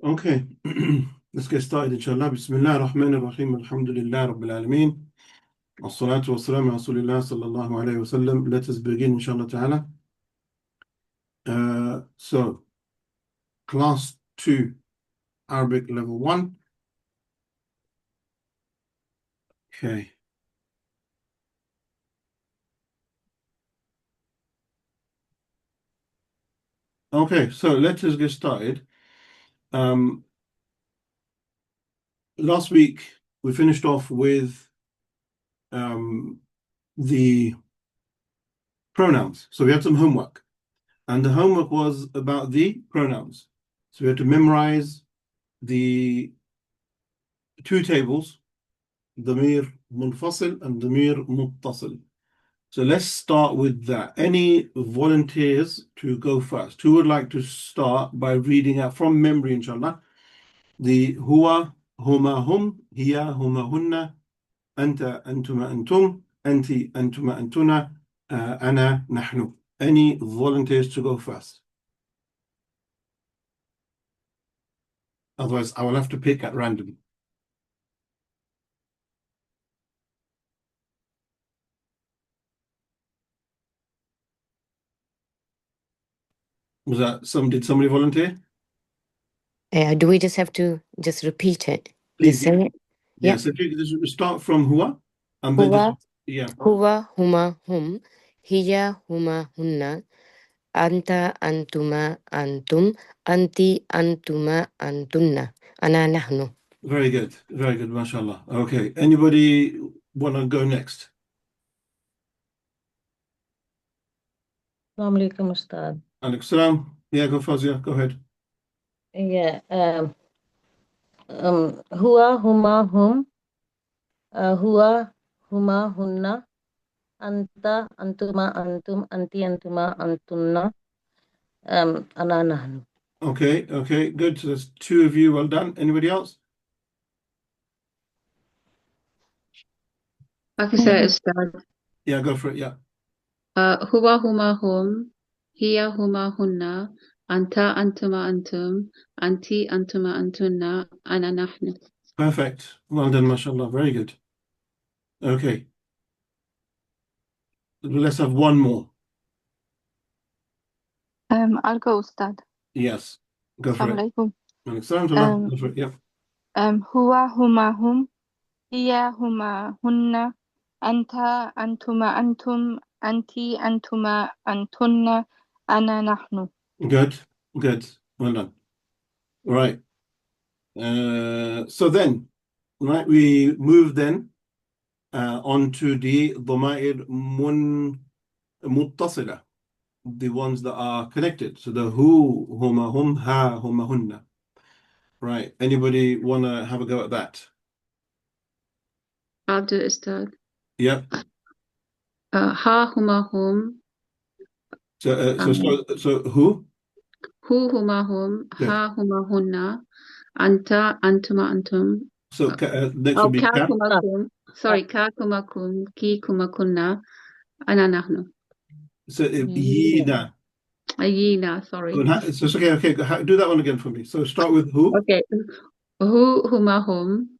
Okay, let's get started inshallah. Bismillah ar-Rahman ar-Rahim. Alhamdulillah Rabbil Alameen. As-salatu was-salamu ala Rasulillah sallallahu alayhi wa sallam. Let us begin inshallah ta'ala. So, class 2, Arabic level 1. Okay. Okay, so let us get started. Last week we finished off with the pronouns. So we had some homework. And the homework was about the pronouns. So we had to memorize the two tables, ضمير منفصل and ضمير متصل. So let's start with that. Any volunteers to go first? Who would like to start by reading out from memory, inshallah? The huwa, huma, hum, hiya, huma, hunna, anta, antuma, antum, anti, antuma, antuna, ana, nahnu. Any volunteers to go first? Otherwise, I will have to pick at random. Was that did somebody volunteer? Do we just have to just repeat it? Please, Just say it? yeah. Yeah. So if you just start from huwa, and then Huwa, yeah. huwa, huma, hum, hiya, huma, hunna, anta, antuma, antum, anti, antuma, antunna, ana, nahnu. Very good, mashallah. Okay, anybody want to go next? Assalamu alaikum, Ustad. Alaikum salam. Yeah, go Fazia, go ahead. Yeah. Huwa, huma, hum. Huwa, huma, hunna. Anta, antuma, antum, anti, antuma, antunna. Ana, nahnu. Okay, good. So there's two of you. Well done. Anybody else? I can say it, Ustad. Yeah, go for it. Yeah. Huwa, huma, hum. Hiya, huma, hunna. Anta, antuma, antum. Anti, antuma, antunna. Ana, nahnu. Perfect. Well done, mashallah. Very good. Okay. Let's have one more. I'll go, Ustad. Yes. Go for it. Assalamu Alaikum salam. Go for it. Yeah. Huwa, huma, hum. Hiya, huma, hunna. Anta, antuma, antum. Anti, antuma, antunna. Ana, nahnu. Good. Well done. Right. So then, right, we move then onto the ضمائر متصلة, the ones that are connected. So the who, huma, hum, ha, huma, hunna. Right. Anybody want to have a go at that? I'll do it, Ustad. Yep. Ha, huma, hum. So who? Hu, huma, hum. Good. Ha, huma, hunna. Anta, antuma, antum. So next would be ka, ka. kuma, kum. Sorry, ka, kuma, kum. Ki, kuma, kunna. Ana, nahnu. So yina. Ayina, sorry. So it's okay. Do that one again for me. So start with who. Okay. Hu, huma, hum.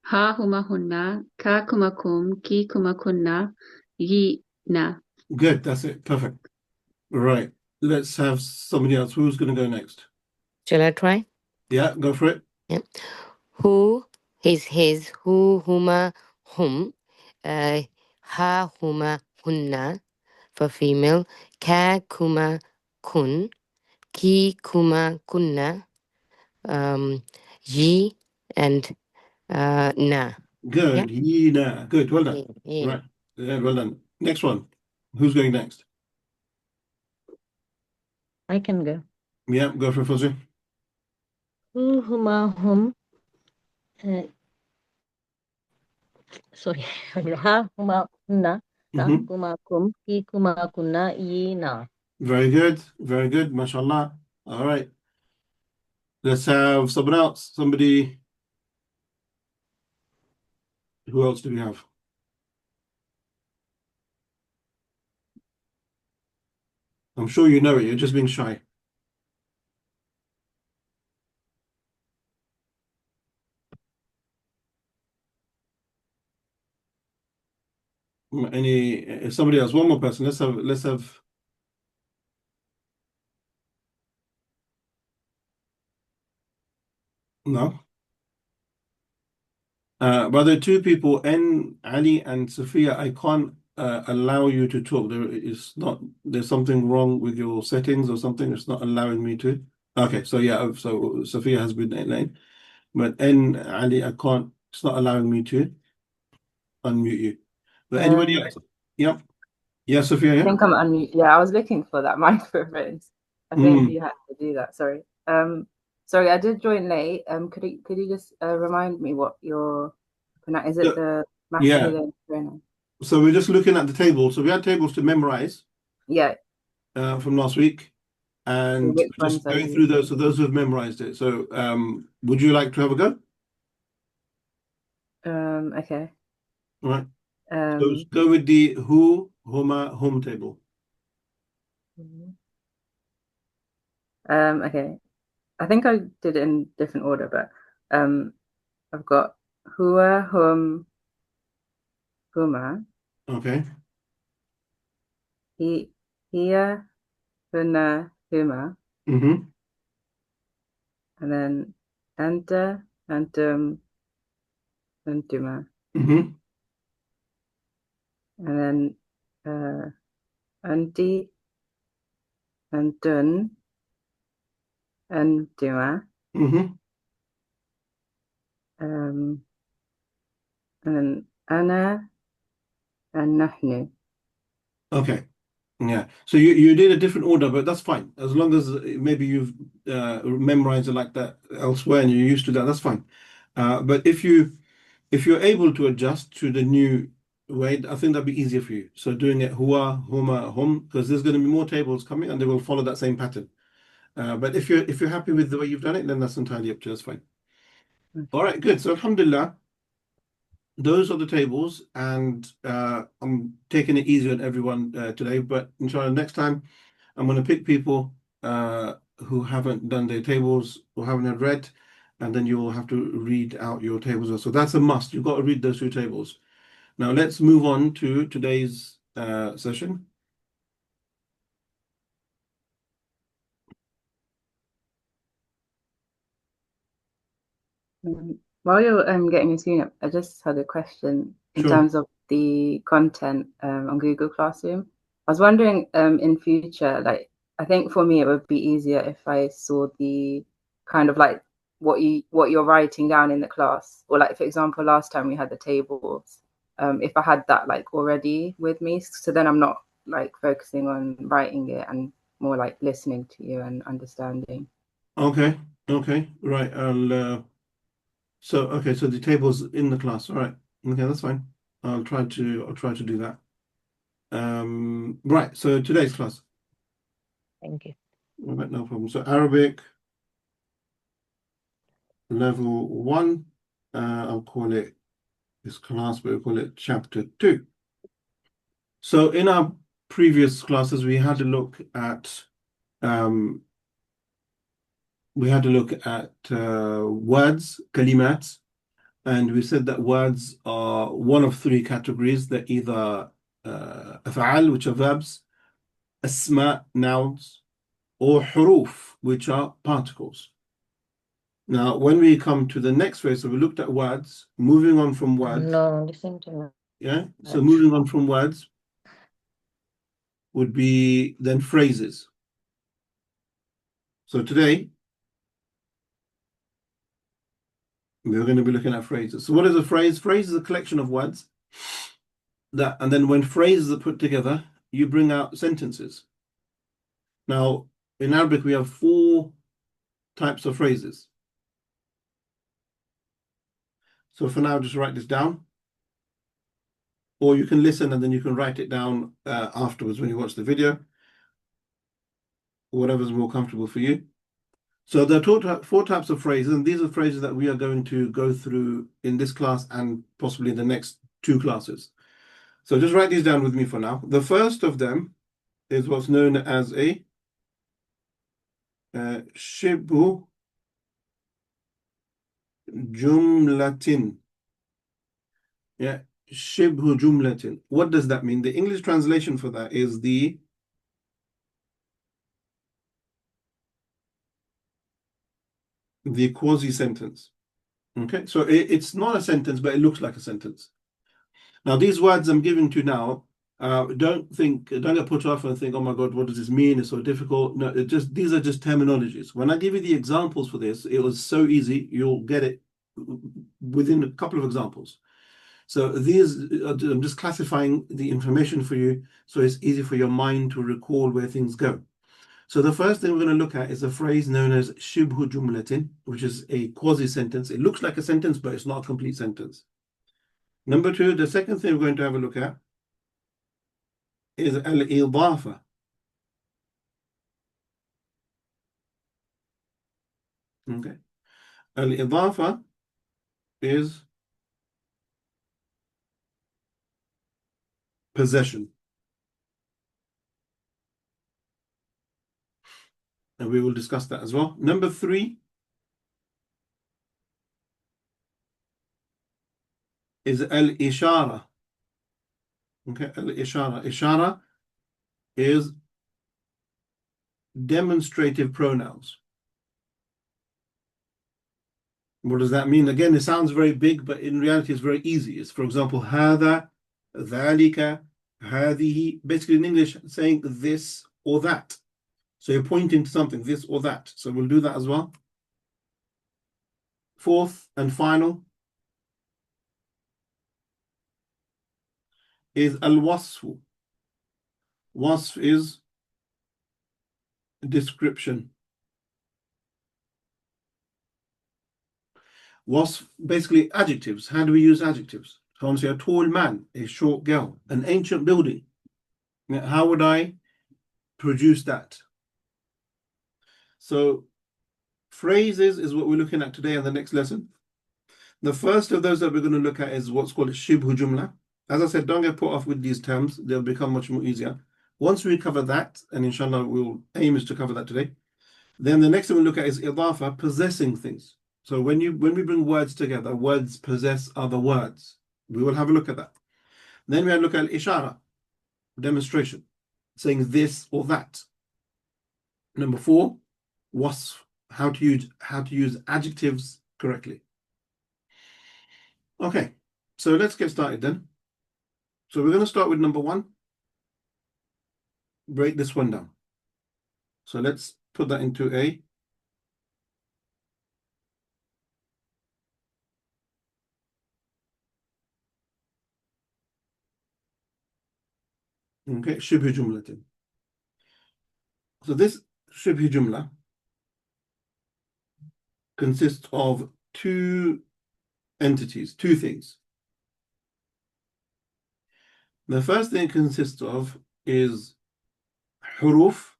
Ha, huma, hunna. Ka, kuma, kum. Ki, kuma, kunna. Yina. Good. That's it. Perfect. Right. Let's have somebody else. Who's going to go next? Shall I try? Yeah, go for it. Yeah. Who, his, who, huma, hum, ha, huma, hunna, for female, ka, kuma, kun, ki, kuma, kunna, yi, and na. Good. Yina. Good. Well done. Yeah. Right. Yeah, well done. Next one. Who's going next? I can go. Yeah, go for it, Fuzzy. Hu, huma, hum. Sorry. Ha, huma, hunna. Ka, kuma, kum. Ki, kuma, kunna. Yina. Very good. Mashallah. All right. Let's have someone else. Somebody. Who else do we have? I'm sure you know it. You're just being shy. Somebody else? One more person. Let's have. No. But there are two people, Ali and Sophia. I can't allow you to talk. There's something wrong with your settings or something. It's not allowing me to. Okay, so yeah, so Sophia has been named, but Ali, I can't. It's not allowing me to unmute you. But anybody else? Yep. Yeah, Sophia. I Yeah. think I'm unmute. Yeah, I was looking for that microphone. I think you had to do that. Sorry. Sorry, I did join late. Could you just remind me what your is it the masculine pronoun? So we're just looking at the table. So we had tables to memorize. Yeah. From last week, and Which just ones are going you through those. So those who have memorized it. So would you like to have a go? Okay. All right. So let's go with the who, huma, hum table. Okay. I think I did it in different order, but I've got hua, hum, huma. Okay. Hiya, huna, huma. Mm-hmm. And then anta, antum, antuma. Mm-hmm. And then anti, antun, antuma. Mm-hmm. And then ana and nahnu. Okay. Yeah. So you did a different order, but that's fine. As long as maybe you've memorized it like that elsewhere and you're used to that, that's fine. But if you're able to adjust to the new way, I think that'd be easier for you. So doing it hua, huma, hum, because there's going to be more tables coming and they will follow that same pattern. But if you're happy with the way you've done it, then that's entirely up to you. That's fine. All right, good. So alhamdulillah, those are the tables, and I'm taking it easy on everyone today. But inshallah, next time I'm going to pick people who haven't done their tables or haven't had read, and then you will have to read out your tables. So that's a must. You've got to read those two tables. Now let's move on to today's session. While you're getting your screen up, I just had a question in Sure. terms of the content on Google Classroom. I was wondering in future, like I think for me it would be easier if I saw the kind of like what you're writing down in the class, or like for example last time we had the tables. If I had that like already with me, so then I'm not like focusing on writing it and more like listening to you and understanding. Okay. Right. So the table's in the class. All right. Okay, that's fine. I'll try to do that. Right. So today's class. Thank you. All right, no problem. So Arabic level 1. I'll call it this class, but we'll call it chapter 2. So in our previous classes, we had a look at words, kalimat, and we said that words are one of 3 categories. They're either af'al, which are verbs, asma, nouns, or huruf, which are particles. Now, when we come to the next phase, so we looked at words, moving on from words. No, listen to me. Yeah, so moving on from words would be then phrases. So today, we're going to be looking at phrases. So what is a phrase? Phrase is a collection of words and then when phrases are put together, you bring out sentences. Now, in Arabic, we have 4 types of phrases. So for now, just write this down. Or you can listen and then you can write it down afterwards when you watch the video. Whatever's more comfortable for you. So there are 4 types of phrases, and these are phrases that we are going to go through in this class and possibly in the next 2 classes. So just write these down with me for now. The first of them is what's known as a shibhu jumlatin. Yeah, shibhu jumlatin. What does that mean? The English translation for that is the quasi sentence. Okay, so it's not a sentence, but it looks like a sentence. Now, these words I'm giving to you now, don't get put off and think, oh my God, what does this mean? It's so difficult. No, these are just terminologies. When I give you the examples for this, it was so easy, you'll get it within a couple of examples. So these, I'm just classifying the information for you so it's easy for your mind to recall where things go. So the first thing we're going to look at is a phrase known as shibhu jumlatin, which is a quasi-sentence. It looks like a sentence, but it's not a complete sentence. Number two, the second thing we're going to have a look at is al-idafa. Okay. Al-idafa is possession. And we will discuss that as well. Number three is al-ishara. Okay, al-ishara. Ishara is demonstrative pronouns. What does that mean? Again, it sounds very big, but in reality, it's very easy. It's, for example, هذا, ذلك, هذه. Basically, in English, saying this or that. So you're pointing to something, this or that. So we'll do that as well. Fourth and final is al-wasf. Wasf is description. Wasf, basically adjectives. How do we use adjectives? So I'm saying a tall man, a short girl, an ancient building. Now, how would I produce that? So phrases is what we're looking at today in the next lesson. The first of those that we're going to look at is what's called shibhu jumla. As I said, don't get put off with these terms. They'll become much more easier. Once we cover that, and inshallah we'll aim is to cover that today, then the next thing we look at is idafa, possessing things. So when we bring words together, words possess other words. We will have a look at that. Then we have a look at ishara, demonstration, saying this or that. Number four, wasf, how to use adjectives correctly. Okay, so let's get started then. So we're going to start with number one. Break this one down. So let's put that into A. Okay, shibhu jumlatin. So this shibhu jumla consists of two entities, two things. The first thing it consists of is huruf,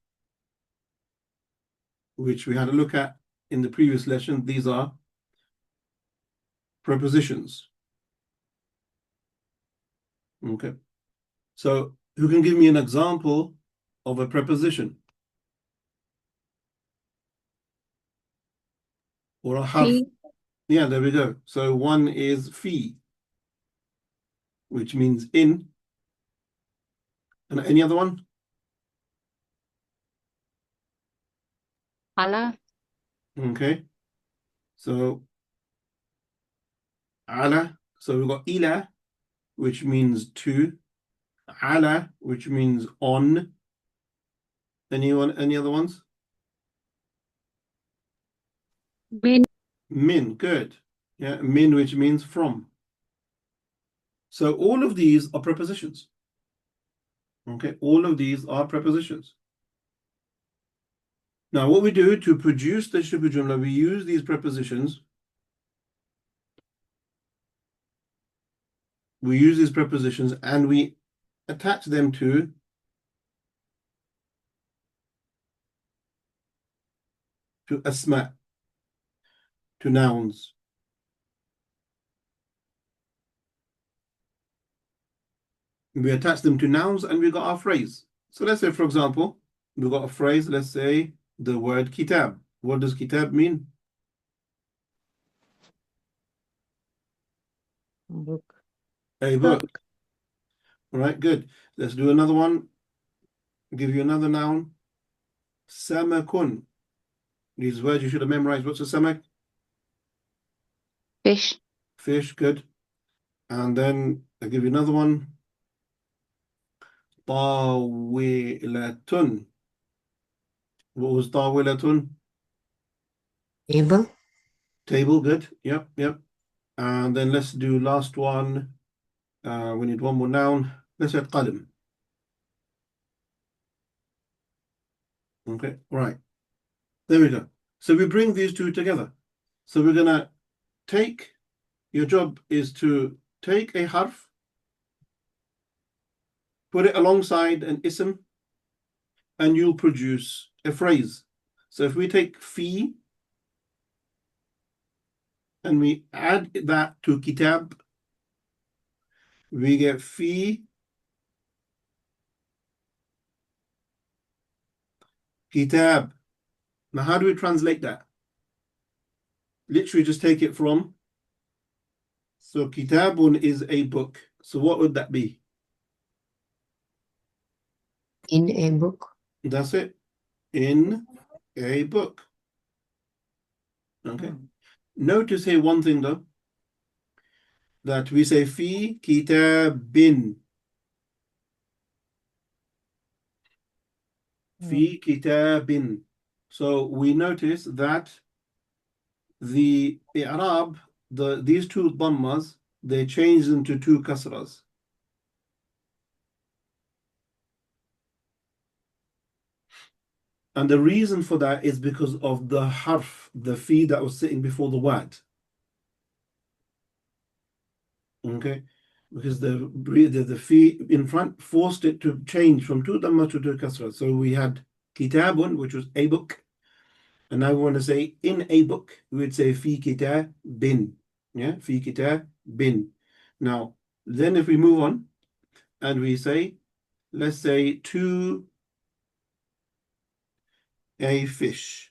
which we had a look at in the previous lesson. These are prepositions. Okay. So who can give me an example of a preposition? Or a harf? Fi. Yeah, there we go. So one is fi, which means in. And any other one? Ala. Okay. So ala. So we've got ila, which means to. Ala, which means on. Any other ones? Min. Min, good. Yeah, min, which means from. So all of these are prepositions. Okay, all of these are prepositions. Now, what we do to produce the shibhu jumla, we use these prepositions. We use these prepositions and we attach them to asma, to nouns. We attach them to nouns and we got our phrase. So let's say, for example, we've got a phrase, let's say the word kitab. What does kitab mean? Book. A book. All right, good. Let's do another one. Give you another noun. Samakun. These words you should have memorized. What's a samak? Fish. Fish, good. And then I'll give you another one. Tawilatun. What was tawilatun? Table. Table, good. Yep, yep. And then let's do last one. We need one more noun. Let's add qalam. Okay, right. There we go. So we bring these two together. So we're gonna take, your job is to take a harf, put it alongside an ism, and you'll produce a phrase. So if we take fi and we add that to kitab, we get fi kitab. Now, how do we translate that? Literally just take it from, so kitabun is a book. So what would that be? In a book. That's it. In a book. Okay. Notice here one thing though, that we say fi kitabin. Fi kitabin. So we notice that the i'rab, these two dhammas, they change into two kasras. And the reason for that is because of the harf, the fi that was sitting before the word. Okay, because the fi in front forced it to change from two dhamma to two kasra. So we had kitabun, which was a book, and now we want to say in a book, we would say fi kitabin. Yeah, fi kitabin. Now, then if we move on and we say, let's say to a fish.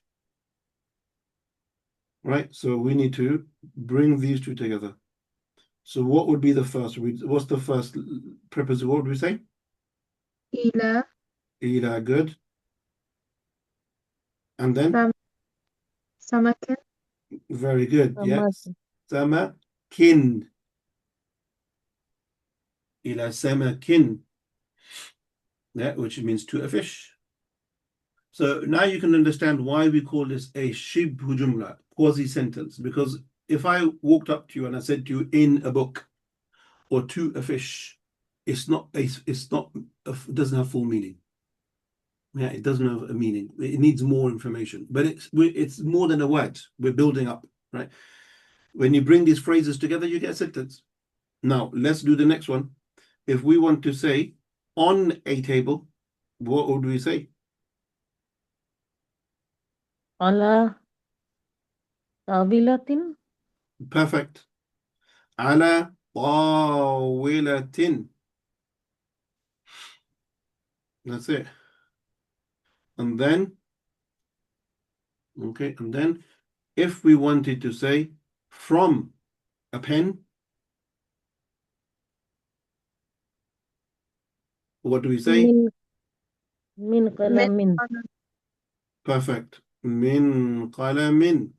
Right, so we need to bring these two together. So what would be the first? What's the first preposition? What would we say? إلى Ila, good. And then? سمك Very good, yes. Samakin. Samakin. Ila samakin. Yeah, which means to a fish. So now you can understand why we call this a shibhu jumla, quasi-sentence. Because if I walked up to you and I said to you in a book or to a fish, it doesn't have full meaning. Yeah, it doesn't have a meaning. It needs more information. But it's more than a word. We're building up, right? When you bring these phrases together, you get a sentence. Now, let's do the next one. If we want to say on a table, what would we say? Ala tabilatin. Perfect. Ala tawilatin. That's it. And then, okay, and then if we wanted to say from a pen, what do we say? Min qalamin. Perfect. Min qalamin.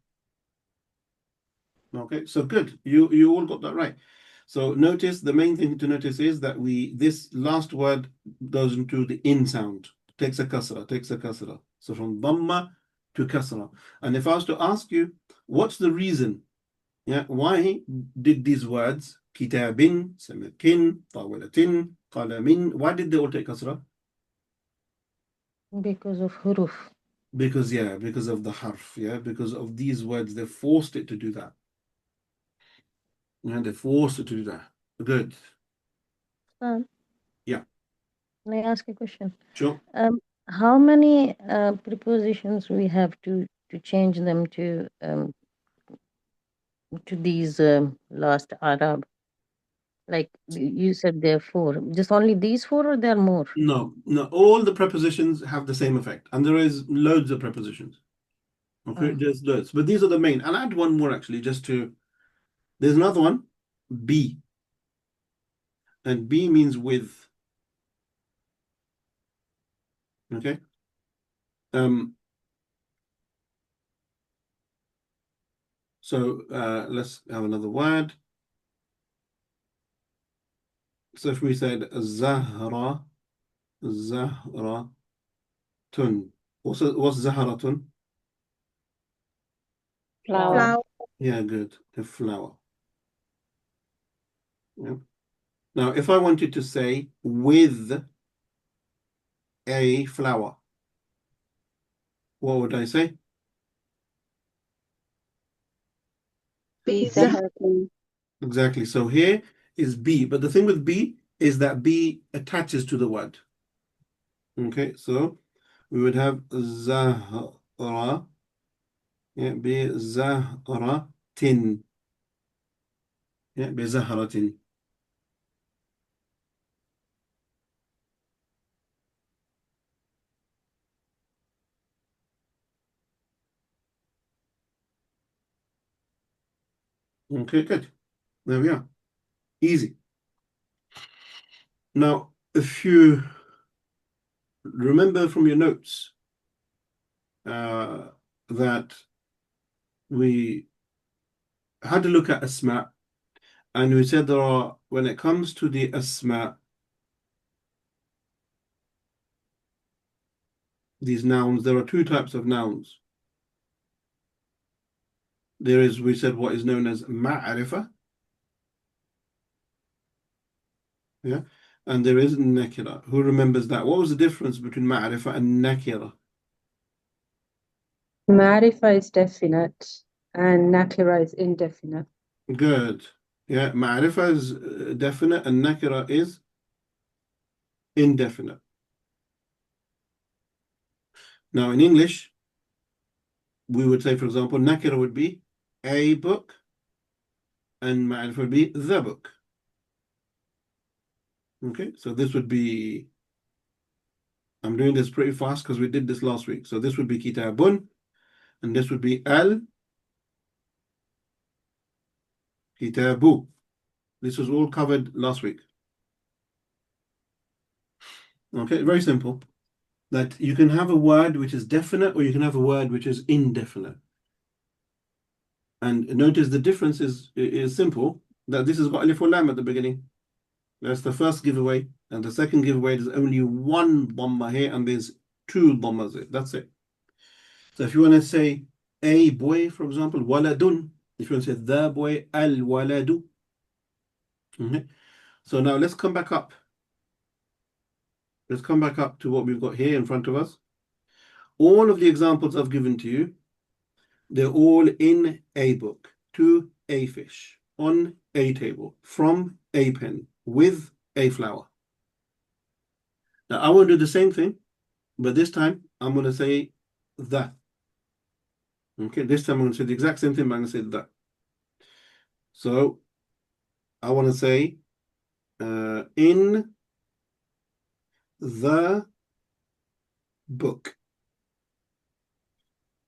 Okay, so good. You all got that right. So notice, the main thing to notice is that this last word goes into the in sound, takes a kasra. So from dhamma to kasra. And if I was to ask you, what's the reason? Yeah, why did these words, kitabin, samakin, tawilatin, qalamin, why did they all take kasra? Because of huruf. Because of the harf, because of these words, they forced it to do that. And they forced it to do that. Good. Yeah. Can I ask a question? Sure. How many prepositions we have to change them to these last Arab? Like you said, there are 4. Just only these 4, or there are more? No, all the prepositions have the same effect, and there is loads of prepositions. Okay, there's loads, but these are the main. I'll add one more actually, there's another one, be. and B means with. Okay. So let's have another word. So if we said Zahra, Zahratun. What's Zahratun? Flower. Flower. Yeah, good. The flower. Yeah. Now, if I wanted to say with a flower, what would I say? بزهرة. Exactly. So here is B, but the thing with B is that B attaches to the word. Okay, so we would have Zahra, yeah, بزهرة. Yeah, بزهرة. Okay, good. There we are. Easy. Now, if you remember from your notes that we had to look at asma, and we said there are, when it comes to the asma, these nouns, there are two types of nouns. There is, we said, what is known as ma'rifah, yeah, and there is nakira. Who remembers that? What was the difference between ma'rifah and nakira? Ma'rifa is definite and nakira is indefinite. Good. Yeah, ma'rifah is definite and nakira is indefinite. Now, in English, we would say, for example, nakira would be a book, and ma'rifah would be the book. Okay, so this would be, I'm doing this pretty fast because we did this last week. So this would be kitabun, and this would be kitabu. This was all covered last week. Okay, very simple. That you can have a word which is definite or you can have a word which is indefinite. And notice the difference is simple, that this has got alif or lam at the beginning. That's the first giveaway. And the second giveaway, there's only one dhamma here and there's two dhammas here. That's it. So if you want to say a boy, for example, waladun. If you want to say the boy, al-waladu. Okay. So now let's come back up. Let's come back up to what we've got here in front of us. All of the examples I've given to you, they're all in a book, to a fish, on a table, from a pen, with a flower. Now I want to do the same thing, but this time I'm going to say the. Okay, this time I'm going to say the exact same thing, but I'm going to say the. So I want to say in the book.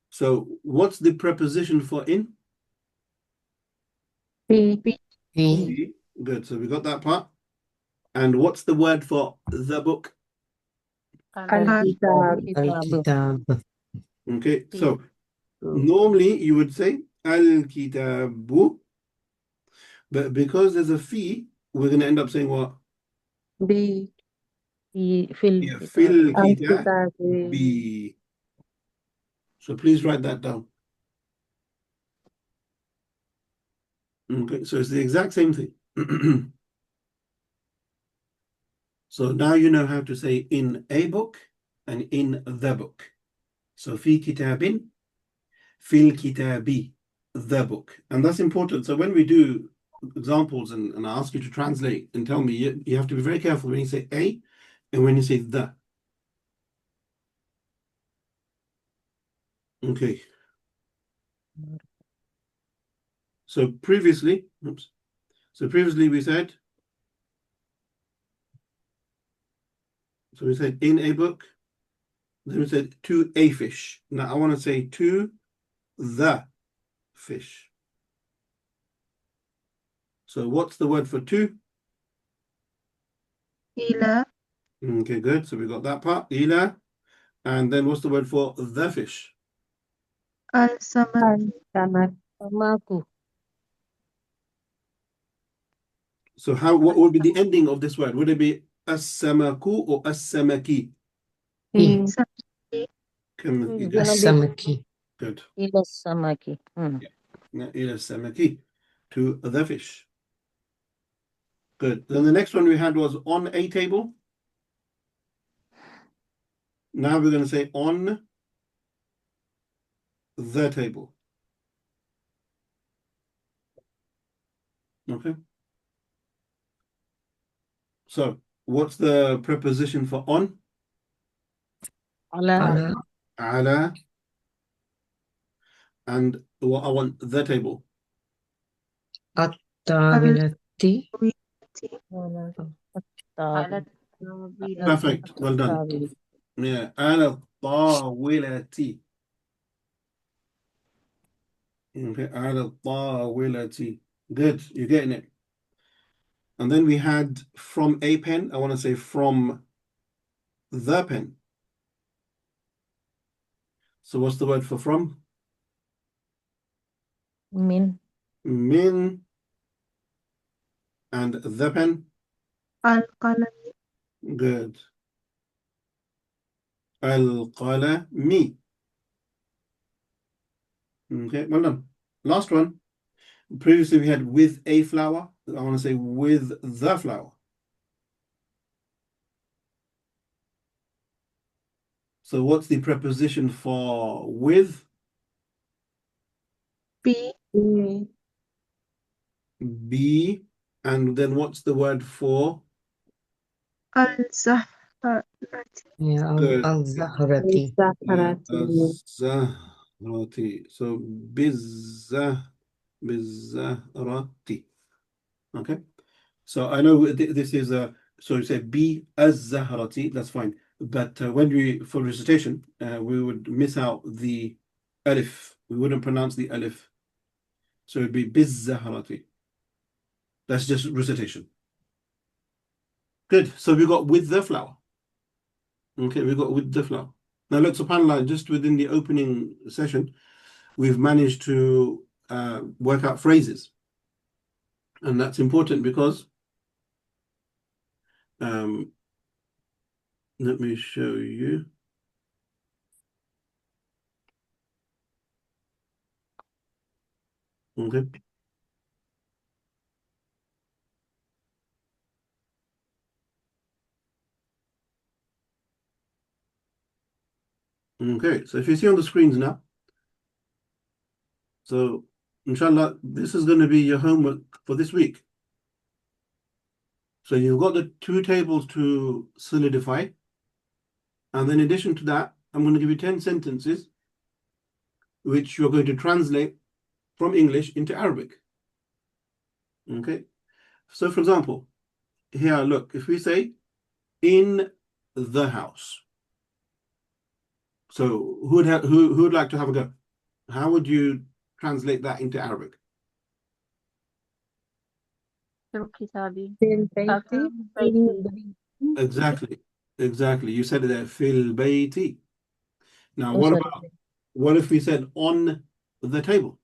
So what's the preposition for in? B. B. Good. So we got that part. And what's the word for the book? Al-Kitab. Al-Kitab. Okay. So normally you would say al-kitabu, but because there's a fee, we're going to end up saying what? B. Fil. Yeah, fil Al-Kitab. kitabi. So please write that down. Okay, so it's the exact same thing. So now you know how to say in a book and in the book. So fi kitabin, fil kitabi, the book. And that's important. So when we do examples and I ask you to translate and tell me, you have to be very careful when you say a and when you say the. Okay. So previously we said, so we said in a book, then we said to a fish. Now I want to say to the fish. So what's the word for to? إلى Okay, good. So we got that part. Ila. And then what's the word for the fish? السمك Samak. Samaku. So what would be the ending of this word? Would it be as-samaku or as-samaki? E. سمكي Kamaki. It's gonna be As-samaki. Good. ila samaki. Yeah, ila samaki, to the fish. Good. Then the next one we had was on a table. Now we're going to say on the table. Okay. So what's the preposition for on? Ala Ala. Ala. And what I want the table. At-tawilati. ala على tawi. الطاولة. Perfect. Well done. Tawi. Yeah. Ala tawilati. Okay. Ala tawilati. Good. You're getting it. And then we had from a pen. I want to say from the pen. So what's the word for from? Min. Min. And the pen. القلم Good. Al-qalami. Okay, well done. Last one. Previously we had with a flower. I want to say with the flower. So what's the preposition for with? بي Be. And then what's the word for? الزهرة Yeah, Good. al-zahrati. Yeah, الزهرة. az-zahrati. So bizahrati. Okay. So I know this is so you say be az-zahrati, that's fine. But when we for recitation, we would miss out the alif. We wouldn't pronounce the alif. So it'd be biz-zahrati. That's just recitation. Good. So we got with the flower. Okay, we got with the flower. Now look, subhanAllah, just within the opening session, we've managed to work out phrases. And that's important because let me show you. Okay. Okay, so if you see on the screens now, so inshallah, this is going to be your homework for this week. So you've got the two tables to solidify. And then in addition to that, I'm going to give you 10 sentences which you're going to translate from English into Arabic. Okay. So for example, here, look, if we say in the house. So who would like to have a go? How would you translate that into Arabic? في الكتاب. في البيت. Exactly. You said it there, fil bayti. Now, Oh, what sorry. about, what if we said on the table?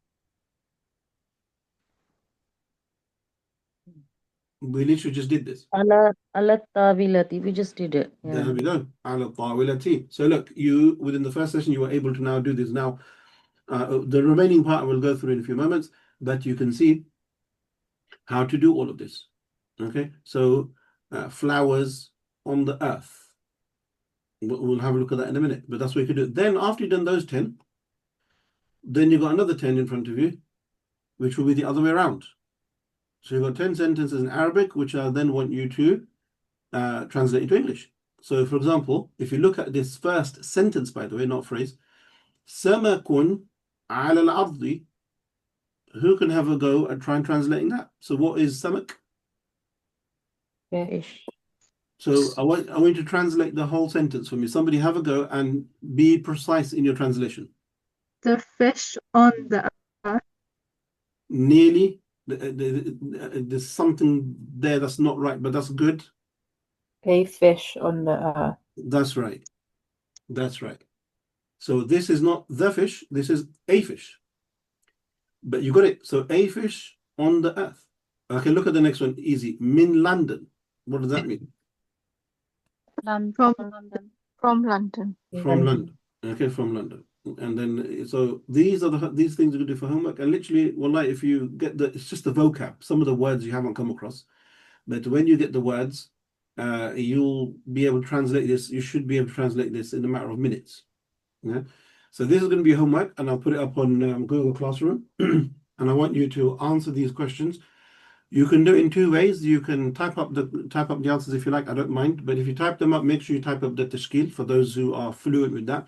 We literally just did this. Ala tawilati. We just did it. Yeah. There we go. Ala tawilati. So look, you, within the first session, you were able to now do this. Now, the remaining part we'll go through in a few moments, but you can see how to do all of this. Okay, so flowers on the earth. We'll have a look at that in a minute, but that's what you can do. Then after you've done those 10, then you've got another 10 in front of you, which will be the other way around. So you've got 10 sentences in Arabic, which I then want you to translate into English. So for example, if you look at this first sentence, by the way, not phrase, Samakun ala al-ardi, who can have a go at trying translating that? So what is samak? Fish. So I want you to translate the whole sentence for me. Somebody have a go and be precise in your translation. The fish on the earth. Nearly. There's something there that's not right, but that's good. A fish on the earth. That's right. That's right. So this is not the fish, this is a fish. But you got it. So a fish on the earth. Okay, look at the next one. Easy. Min London. What does that mean? From London. from London. From London. Okay, from London. And then so these things you can do for homework. And literally, wallahi, if you get it's just the vocab, some of the words you haven't come across. But when you get the words, you'll be able to translate this. You should be able to translate this in a matter of minutes. Yeah. So this is going to be homework, and I'll put it up on Google Classroom. And I want you to answer these questions. You can do it in two ways. You can type up the answers if you like. I don't mind. But if you type them up, make sure you type up the tashkil for those who are fluent with that.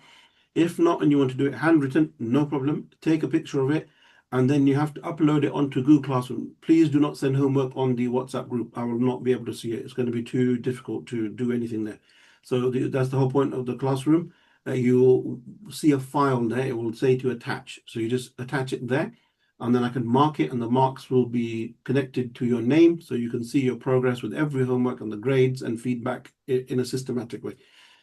If not, and you want to do it handwritten, no problem. Take a picture of it, and then you have to upload it onto Google Classroom. Please do not send homework on the WhatsApp group. I will not be able to see it. It's going to be too difficult to do anything there. So that's the whole point of the classroom. You'll see a file there. It will say to attach. So you just attach it there, and then I can mark it, and the marks will be connected to your name, so you can see your progress with every homework and the grades and feedback in a systematic way.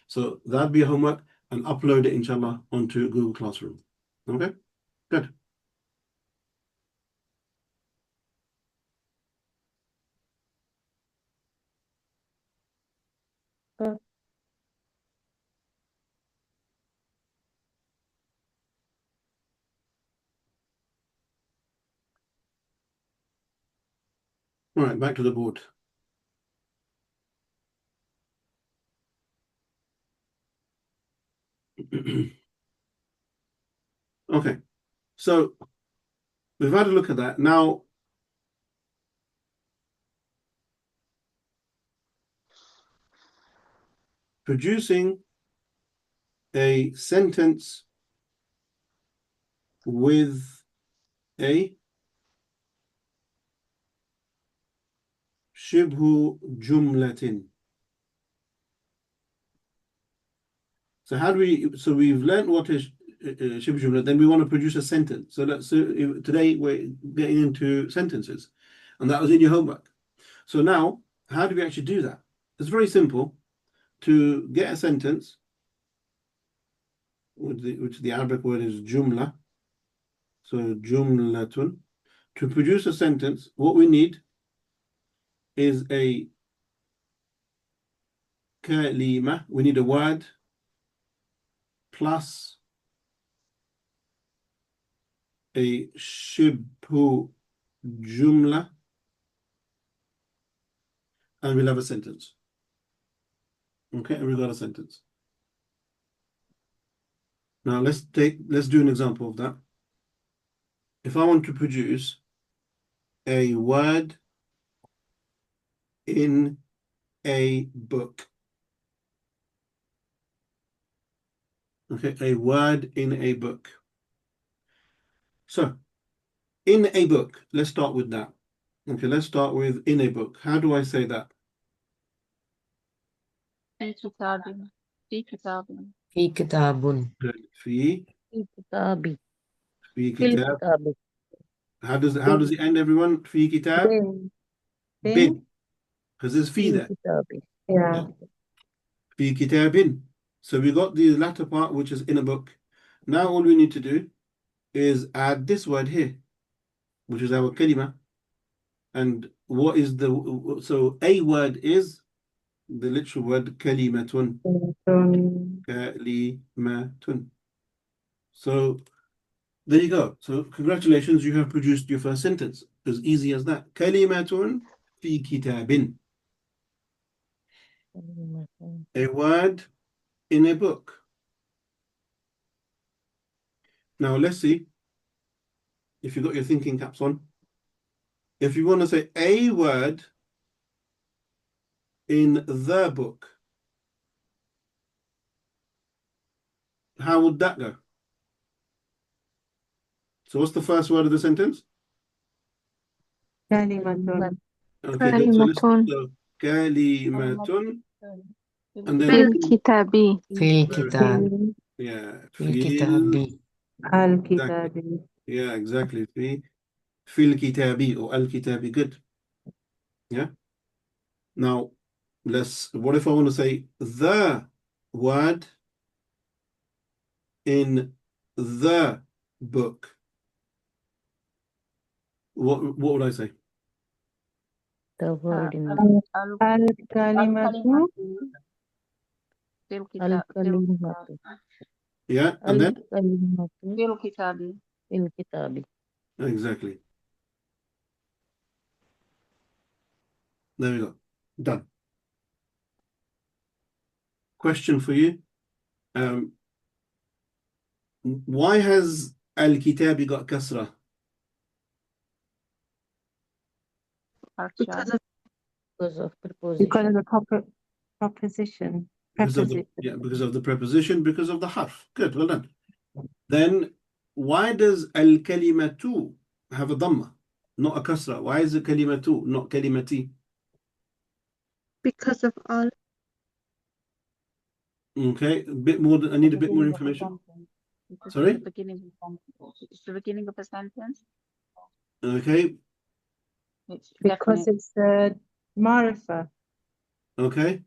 So that'll be a homework, and upload it, inshallah, onto Google Classroom. Okay, good. All right, back to the board. Okay, so we've had a look at that. Now, producing a sentence with a shibhu jumlatin. So how do we? So we've learned what is shibhu jumla. Then we want to produce a sentence. So today we're getting into sentences, and that was in your homework. So now, how do we actually do that? It's very simple. To get a sentence, which the Arabic word is jumla. So jumlatun. To produce a sentence, what we need is a kalima. We need a word plus a shibhu jumla, and we'll have a sentence. Okay, and we've got a sentence. Now let's do an example of that. If I want to produce a word in a book. Okay, a word in a book. So, in a book, let's start with that. Okay, let's start with in a book. How do I say that? في كتاب. في كتاب. في كتاب. في Kitabi. في Fil كتاب. kitabi. How does it end, everyone? في كتاب. Bin. Bin. Because there's fi Fil there. kitabi. Yeah. في كتاب. So we got the latter part, which is in a book. Now all we need to do is add this word here, which is our kalima. And what is so a word is the literal word kalimatun. Kalimatun. So there you go. So congratulations, you have produced your first sentence. As easy as that. Kalimatun fi kitabin. A word in a book. Now let's see if you've got your thinking caps on. If you want to say a word in the book, how would that go? So what's the first word of the sentence? كلمة. Okay, good. So let's كلمة so kalimatun. And في then الكتاب. في الكتاب. yeah, في الكتاب. الكتاب. yeah, exactly. Fil kitabi or al kitabi. Good. Yeah. Now What if I want to say the word in the book? What would I say? The word in Al-kalimatu Al-Kalimatu. Yeah, and then Al-Kalimatu بالكتاب fil kitabi. exactly. There we go. Done. Question for you. Why has al-kitabi got kasra? because of Because of because of preposition. the proposition. Because of the preposition, because of the harf. Good, well done. Then why does al-kalimatu have a dhamma, not a kasra? Why is it kalimatu, not kalimati? Because of all. Okay, a bit more. I need a bit more information. Sorry? It's the beginning of a sentence. Okay, It's Because definite. it's the marifa. okay.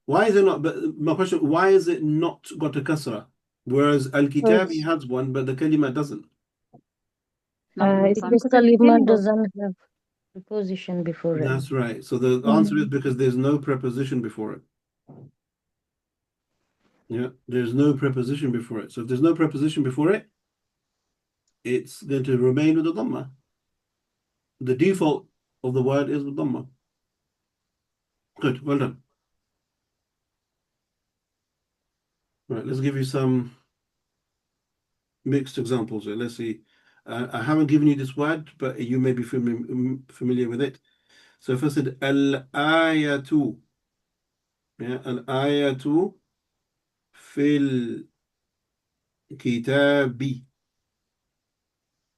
Why is it not? But my question: why is it not got a kasra, whereas al-kitabi has one, but the kalima doesn't? It's Because because of kalima beginning of- doesn't have preposition before it. That's right. So the answer is because there's no preposition before it. Yeah, there's no preposition before it. So if there's no preposition before it, it's going to remain with the dhamma. The default of the word is with dhamma. Good, well done. Right, let's give you some mixed examples here. Let's see. I haven't given you this word, but you may be familiar with it. So if I said al-ayatu, yeah, al-ayatu fil kitabi.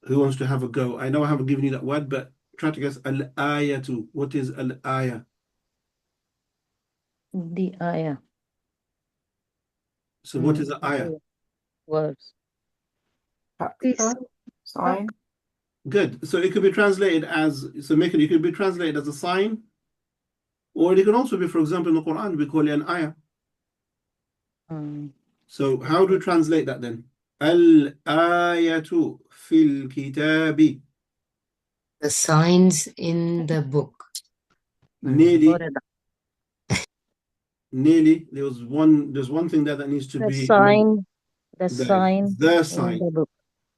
Who wants to have a go? I know I haven't given you that word, but try to guess al-ayatu. What is al-ayah? The ayah. So what is an ayah? Words. Factor, sign. Good. So it could be translated as, it could be translated as a sign, or it can also be, for example, in the Quran, we call it an ayah. So how do we translate that then? Al-ayatu fil kitabi. The signs in the book. Nearly. There's one thing there that needs to The be sign. The the sign. sign. In the book.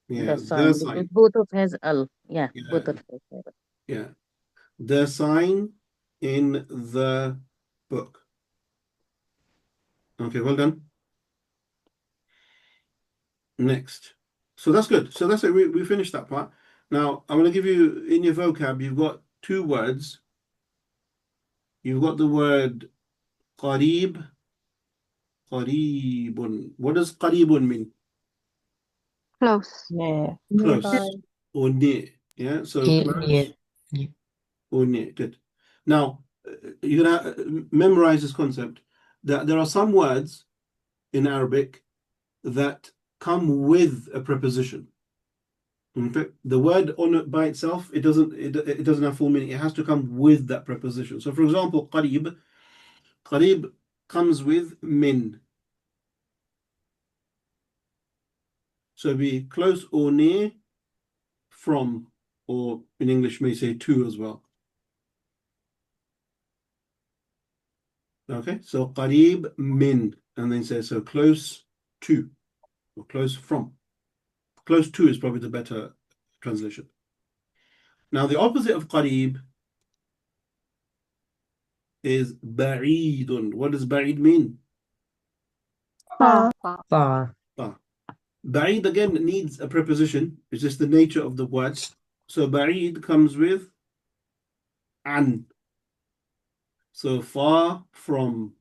Yeah, The sign. Because both of has al. Yeah, Yeah. both of has al. Yeah. The sign in the book. Okay, well done. Next. So that's good. So that's it. We finished that part. Now I'm going to give you, in your vocab, you've got two words. You've got the word qarib. Qaribun. What does qaribun mean? Close. Near. Close. Or near. Yeah, so close. Yeah. Or near. Good. Now, you're going to memorize this concept that there are some words in Arabic that come with a preposition. Okay? The word on it by itself, it doesn't have full meaning. It has to come with that preposition. So, for example, qarib comes with min. So, be close or near, from, or in English may say to as well. Okay, so qarib min, and then say so close to, or close from. Close to is probably the better translation. Now, the opposite of qarib is ba'idun. What does ba'id mean? Far. Far. Ba'id again needs a preposition. It's just the nature of the word. So ba'id comes with an. So far from.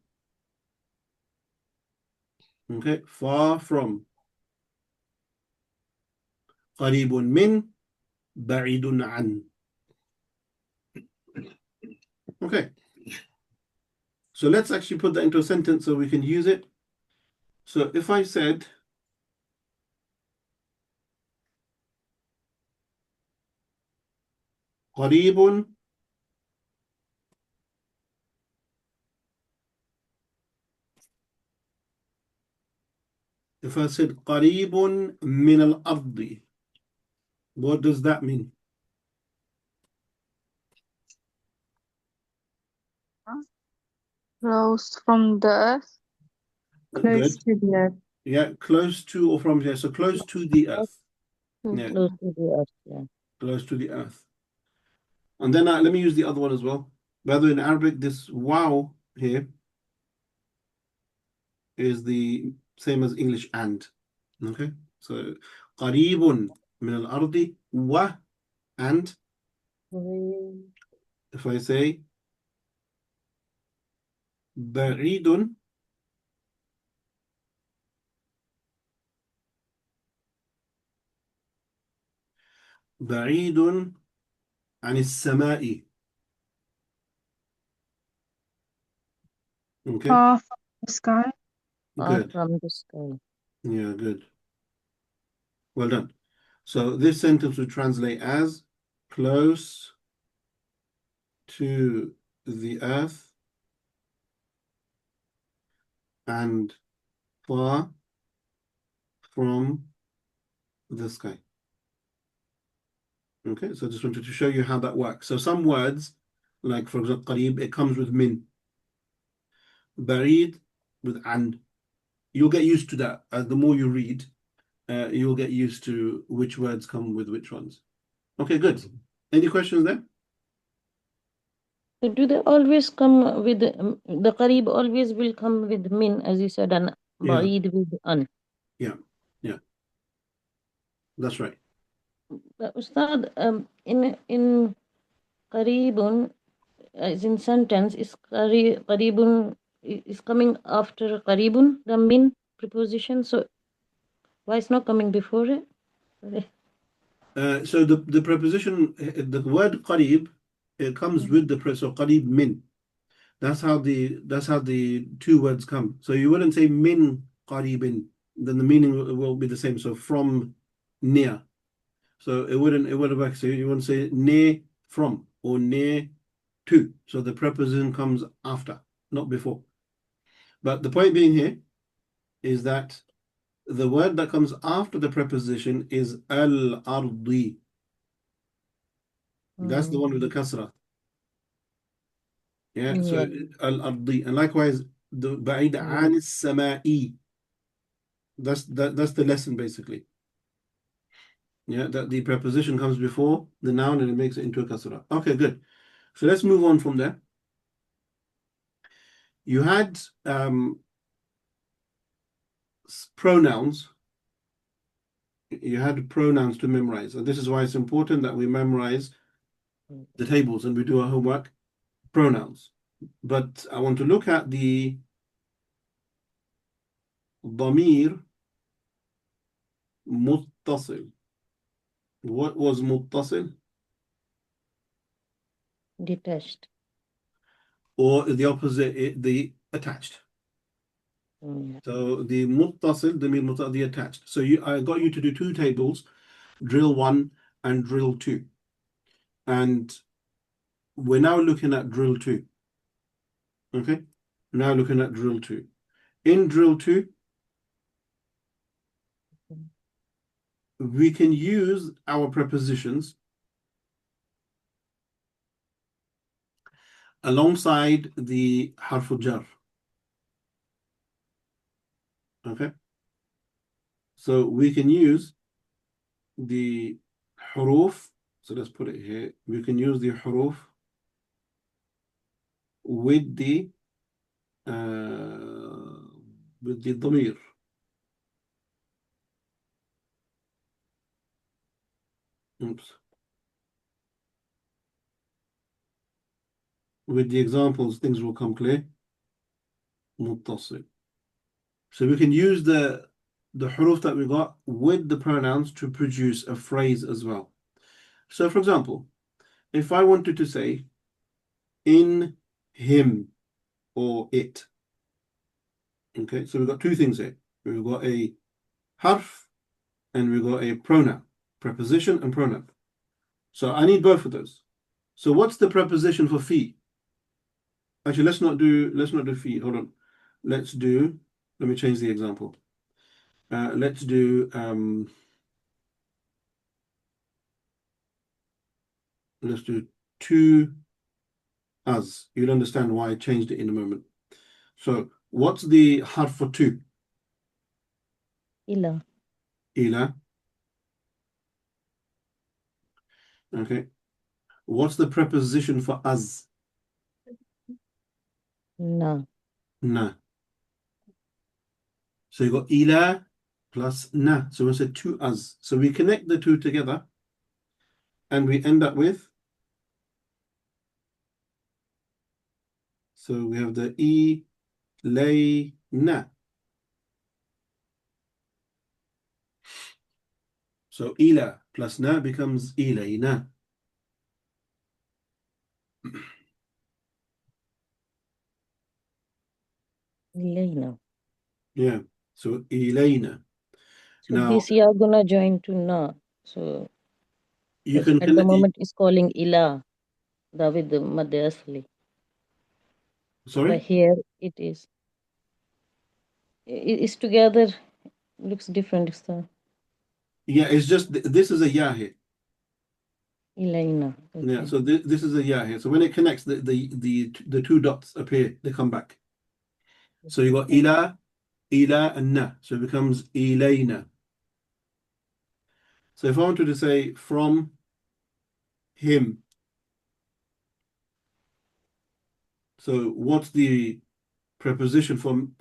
Okay, far from. Qaribun min, ba'idun an. Okay. So let's actually put that into a sentence so we can use it. So if I said qaribun if I said قريب من الأرض, what does that mean? Close from the earth. Close Good. to the earth. Yeah, close to or from here. So close to the earth. Yeah, Close to the earth, yeah. close to the earth. And then let me use the other one as well. By the way, in Arabic, this wow here is the same as English and. Okay, so قريب من الأرض و and if I say بعيد بعيد عن السماء. Okay, Far from the sky. Far good. from the sky. Yeah, good. Well done. So this sentence would translate as close to the earth and far from the sky. Okay, so I just wanted to show you how that works. So some words, like for example, قريب, it comes with min. بعيد with and. You'll get used to that. As the more you read, you'll get used to which words come with which ones. Okay, good. Any questions there? So do they always come with the qarib always will come with min, as you said, and Yeah. ba'id with an? Yeah, that's right. Ustad, in qaribun, as in sentence, is qaribun is coming after qaribun, the min preposition. So why it's not coming before it? So the preposition, the word qarib, it comes with the so qarib min. That's how the two words come. So you wouldn't say min qaribin, then the meaning will be the same. So from near. So it wouldn't work. So you wouldn't say near from or near to. So the preposition comes after, not before. But the point being here is that the word that comes after the preposition is al-ardi. That's the one with the kasra. Yeah, so al-ardi. And likewise, the ba'id an as-sama'i. That's the lesson basically. Yeah, that the preposition comes before the noun and it makes it into a kasra. Okay, good. So let's move on from there. You had pronouns. You had pronouns to memorize, and this is why it's important that we memorize the tables and we do our homework. Pronouns. But I want to look at the ضمير متصل. What was متصل? Detached. Or the opposite, the attached. So the متصل, the attached. So I got you to do two tables, drill 1 and drill 2. And we're now looking at drill 2. Okay? Now looking at drill 2. In drill 2, we can use our prepositions alongside the harf jar. Okay? So we can use the huruf. So let's put it here. We can use the huruf with the dhamir. Oops. With the examples, things will come clear. Muttasil. So we can use the huruf that we got with the pronouns to produce a phrase as well. So for example, if I wanted to say in him or it. Okay, so we've got two things here. We've got a harf and we've got a pronoun, preposition and pronoun. So I need both of those. So what's the preposition for fi? Actually, let's not do fi. Hold on. Let me change the example. Let's do two as. You'll understand why I changed it in a moment. So what's the harf for two? Ila. Ila. Okay. What's the preposition for as? Na. Na. So you got ila plus na. So we said two as. So we connect the two together and we end up with, so we have the lay na. So ila plus na becomes ilayna. Ilayna. Yeah. So ilayna. So Now this you are gonna join to na. So you can at the connect. moment it's calling ila. With the Mad Asli. But Sorry. here it is. It's together. Looks different. Ustad. Yeah, it's just this is a ya here. Ilayna. Yeah. Okay. So this is a ya here. So when it connects, the two dots appear. They come back. So you got ila, and na. So it becomes ilayna. So if I wanted to say from him, so what's the preposition from?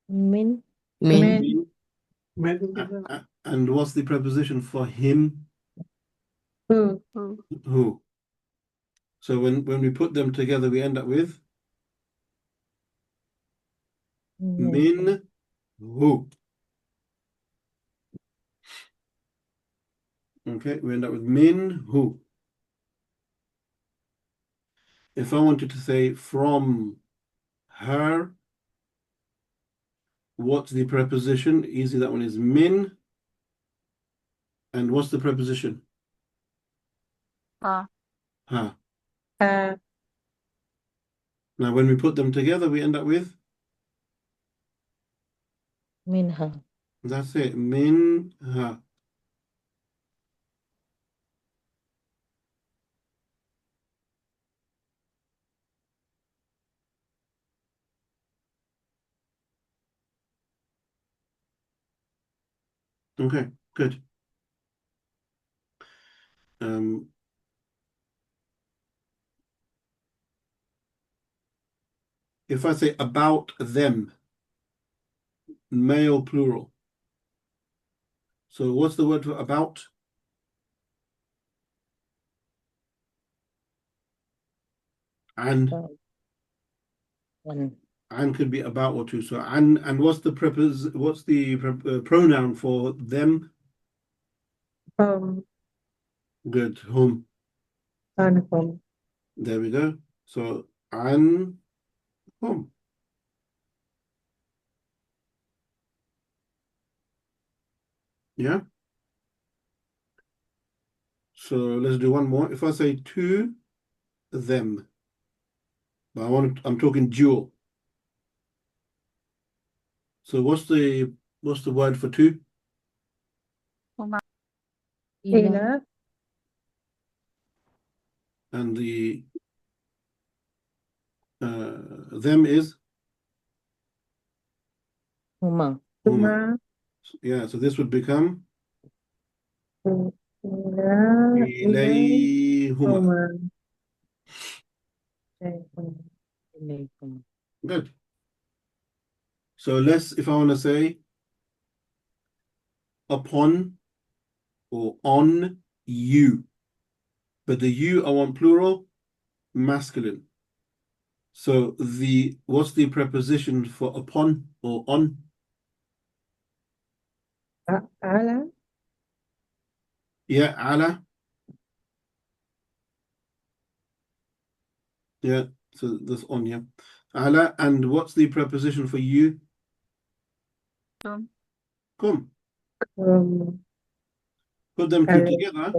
Min. Min. And what's the preposition for him? Who? Who? So when we put them together, we end up with min who. Okay, we end up with min who. If I wanted to say from her, what's the preposition? Easy, that one is min. And what's the preposition? Ha. Ha. Uh, Now when we put them together, we end up with, Minha. that's it, min ha. Okay, good. If I say about them, male plural. So what's the word for about? And One. and could be about or two. So and what's the pronoun for them? Good, whom. Anupam. There we go. So an whom. Yeah. So let's do one more. If I say to them, but I'm talking dual. So what's the word for two? Ila. And the them is Huma. huma. Yeah, so this would become Ila. ilayhuma. Ilaykum. Good. So if I want to say upon or on you, but the you I want plural, masculine. So what's the preposition for upon or on? Ala. Yeah, ala. Yeah, so that's on, yeah. Ala, and what's the preposition for you? Kum. Put them two together.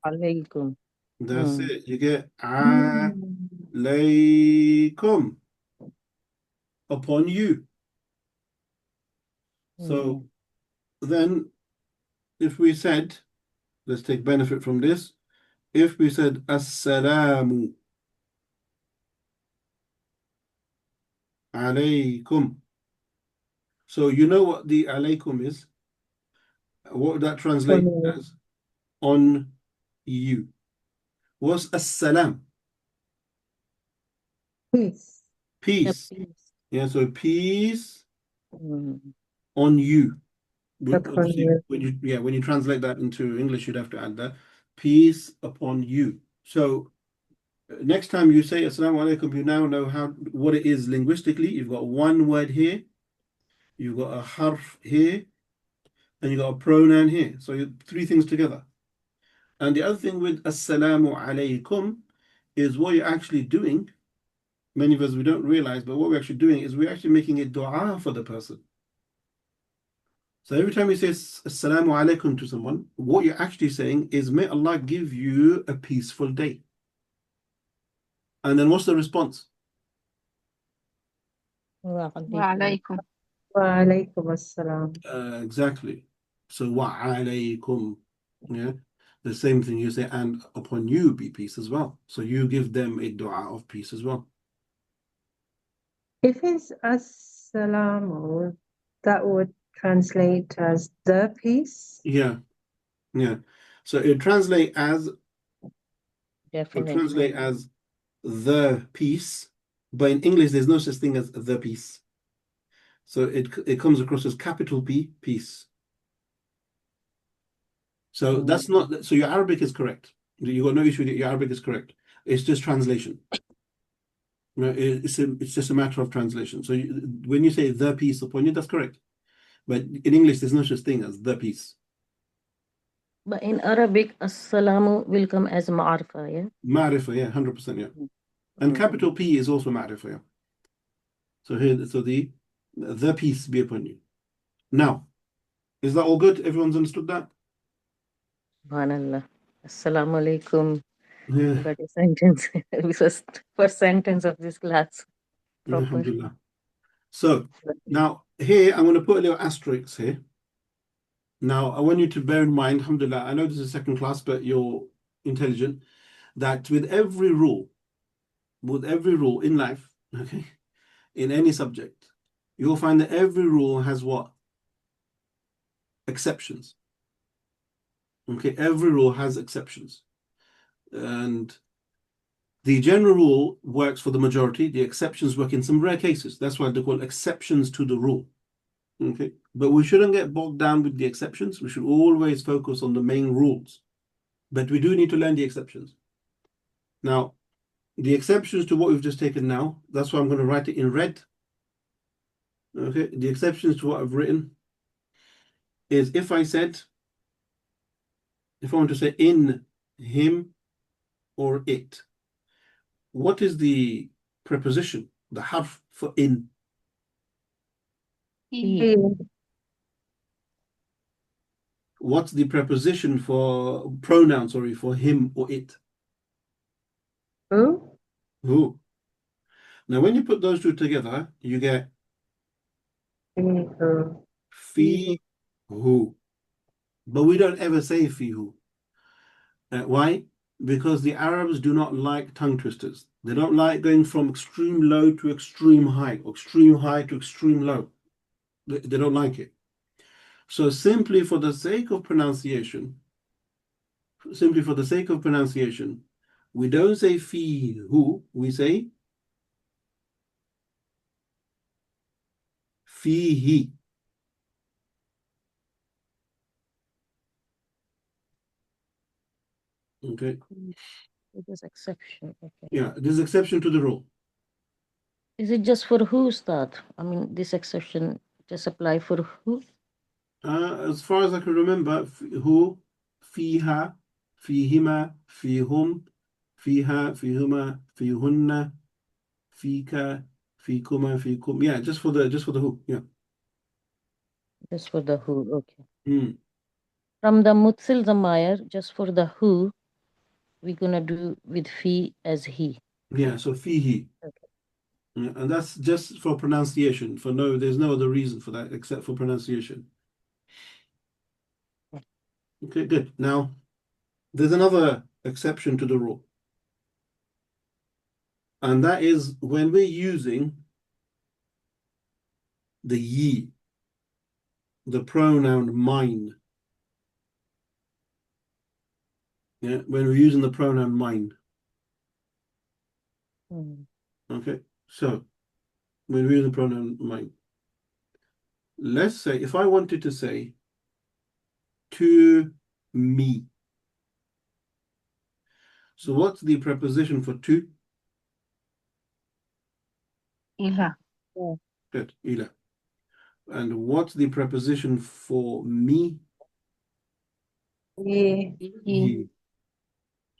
Alaykum. That's it. You get alaykum. Upon you. So then if we said, let's take benefit from this. If we said Assalamu alaykum. So you know what the alaykum is? What would that translate On you. as? On you. What's assalam? Peace. Peace. Peace. Yeah, so peace Mm. on you. Upon Obviously, you. when you translate that into English, you'd have to add that. Peace upon you. So next time you say Assalamu alaikum, you now know what it is linguistically. You've got one word here, you've got a harf here, and you've got a pronoun here. So three things together. And the other thing with Assalamu alaikum is what you're actually doing. Many of us, we don't realize, but what we're actually doing is we're actually making a dua for the person. So every time you say Assalamu alaikum to someone, what you're actually saying is, may Allah give you a peaceful day. And then what's the response? Wa alaykum. Wa alaykum assalam. Exactly. So wa alaykum. Yeah. The same thing you say, and upon you be peace as well. So you give them a dua of peace as well. If it's assalamu, that would translate as the peace. Yeah. Yeah. So it translate as Definitely. the peace, but in English there's no such thing as the peace. So it comes across as capital P, peace. So that's not, so your Arabic is correct. You got no issue with it. Your Arabic is correct. It's just translation. You know, it's just a matter of translation. So when you say the peace upon you, that's correct. But in English, there's no such thing as the peace. But in Arabic, Assalamu will come as ma'arfa, yeah? Ma'rifa, yeah, 100%, yeah. And capital P is also ma'rifa, yeah. So here, so the peace be upon you. Now, is that all good? Everyone's understood that? Subhanallah. Assalamu alaikum. Yeah. Got a sentence. First sentence of this class. Proper. Alhamdulillah. So now here, I'm going to put a little asterisk here. Now, I want you to bear in mind, alhamdulillah, I know this is second class, but you're intelligent, that with every rule in life, okay, in any subject, you'll find that every rule has what? Exceptions. Okay, every rule has exceptions. And the general rule works for the majority. The exceptions work in some rare cases. That's why they're called exceptions to the rule. Okay, but we shouldn't get bogged down with the exceptions. We should always focus on the main rules. But we do need to learn the exceptions. Now, the exceptions to what we've just taken now, that's why I'm going to write it in red. Okay, the exceptions to what I've written is if I want to say in, him, or it, what is the preposition, the harf for in? He. What's the preposition for pronoun, for him or it? Who? Who. Now, when you put those two together, you get Who. fi who. But we don't ever say fi who. Why? Because the Arabs do not like tongue twisters. They don't like going from extreme low to extreme high, or extreme high to extreme low. They don't like it. So simply for the sake of pronunciation, we don't say fi who, we say fihi. Okay. It is exception. Okay. Yeah, there's exception to the rule. Is it just for who, Ustad? I mean, this exception just apply for who? As far as I can remember, who, fiha, fihima, fihum, fiha, fihuma, fihunna, fika, fikuma, fikum. Yeah, just for the who. Yeah. Just for the who, okay. Mm. From the Mutsil Zamayar, just for the who, we're gonna do with fi as he. Yeah, so fihi. Okay. Yeah, and that's just for pronunciation. There's no other reason for that except for pronunciation. Okay, good. Now, there's another exception to the rule. And that is when we're using the ye, the pronoun mine. Yeah, when we're using the pronoun mine. Okay, so when we're using the pronoun mine, let's say if I wanted to say to me. So what's the preposition for to? إلى Good, ila. And what's the preposition for me? Ye. Ye.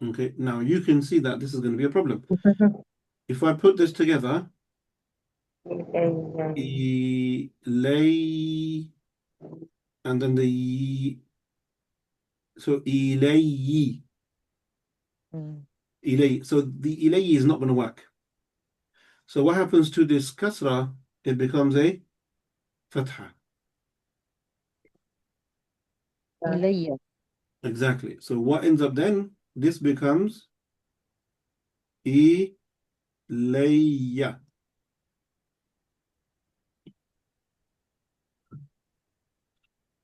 Okay, now you can see that this is going to be a problem. If I put this together, ilay, and then the ye, so ilayyi, ilay. So the ilayyi is not going to work. So what happens to this kasra? It becomes a fatha. إلي. Exactly. So what ends up then? This becomes ilayya.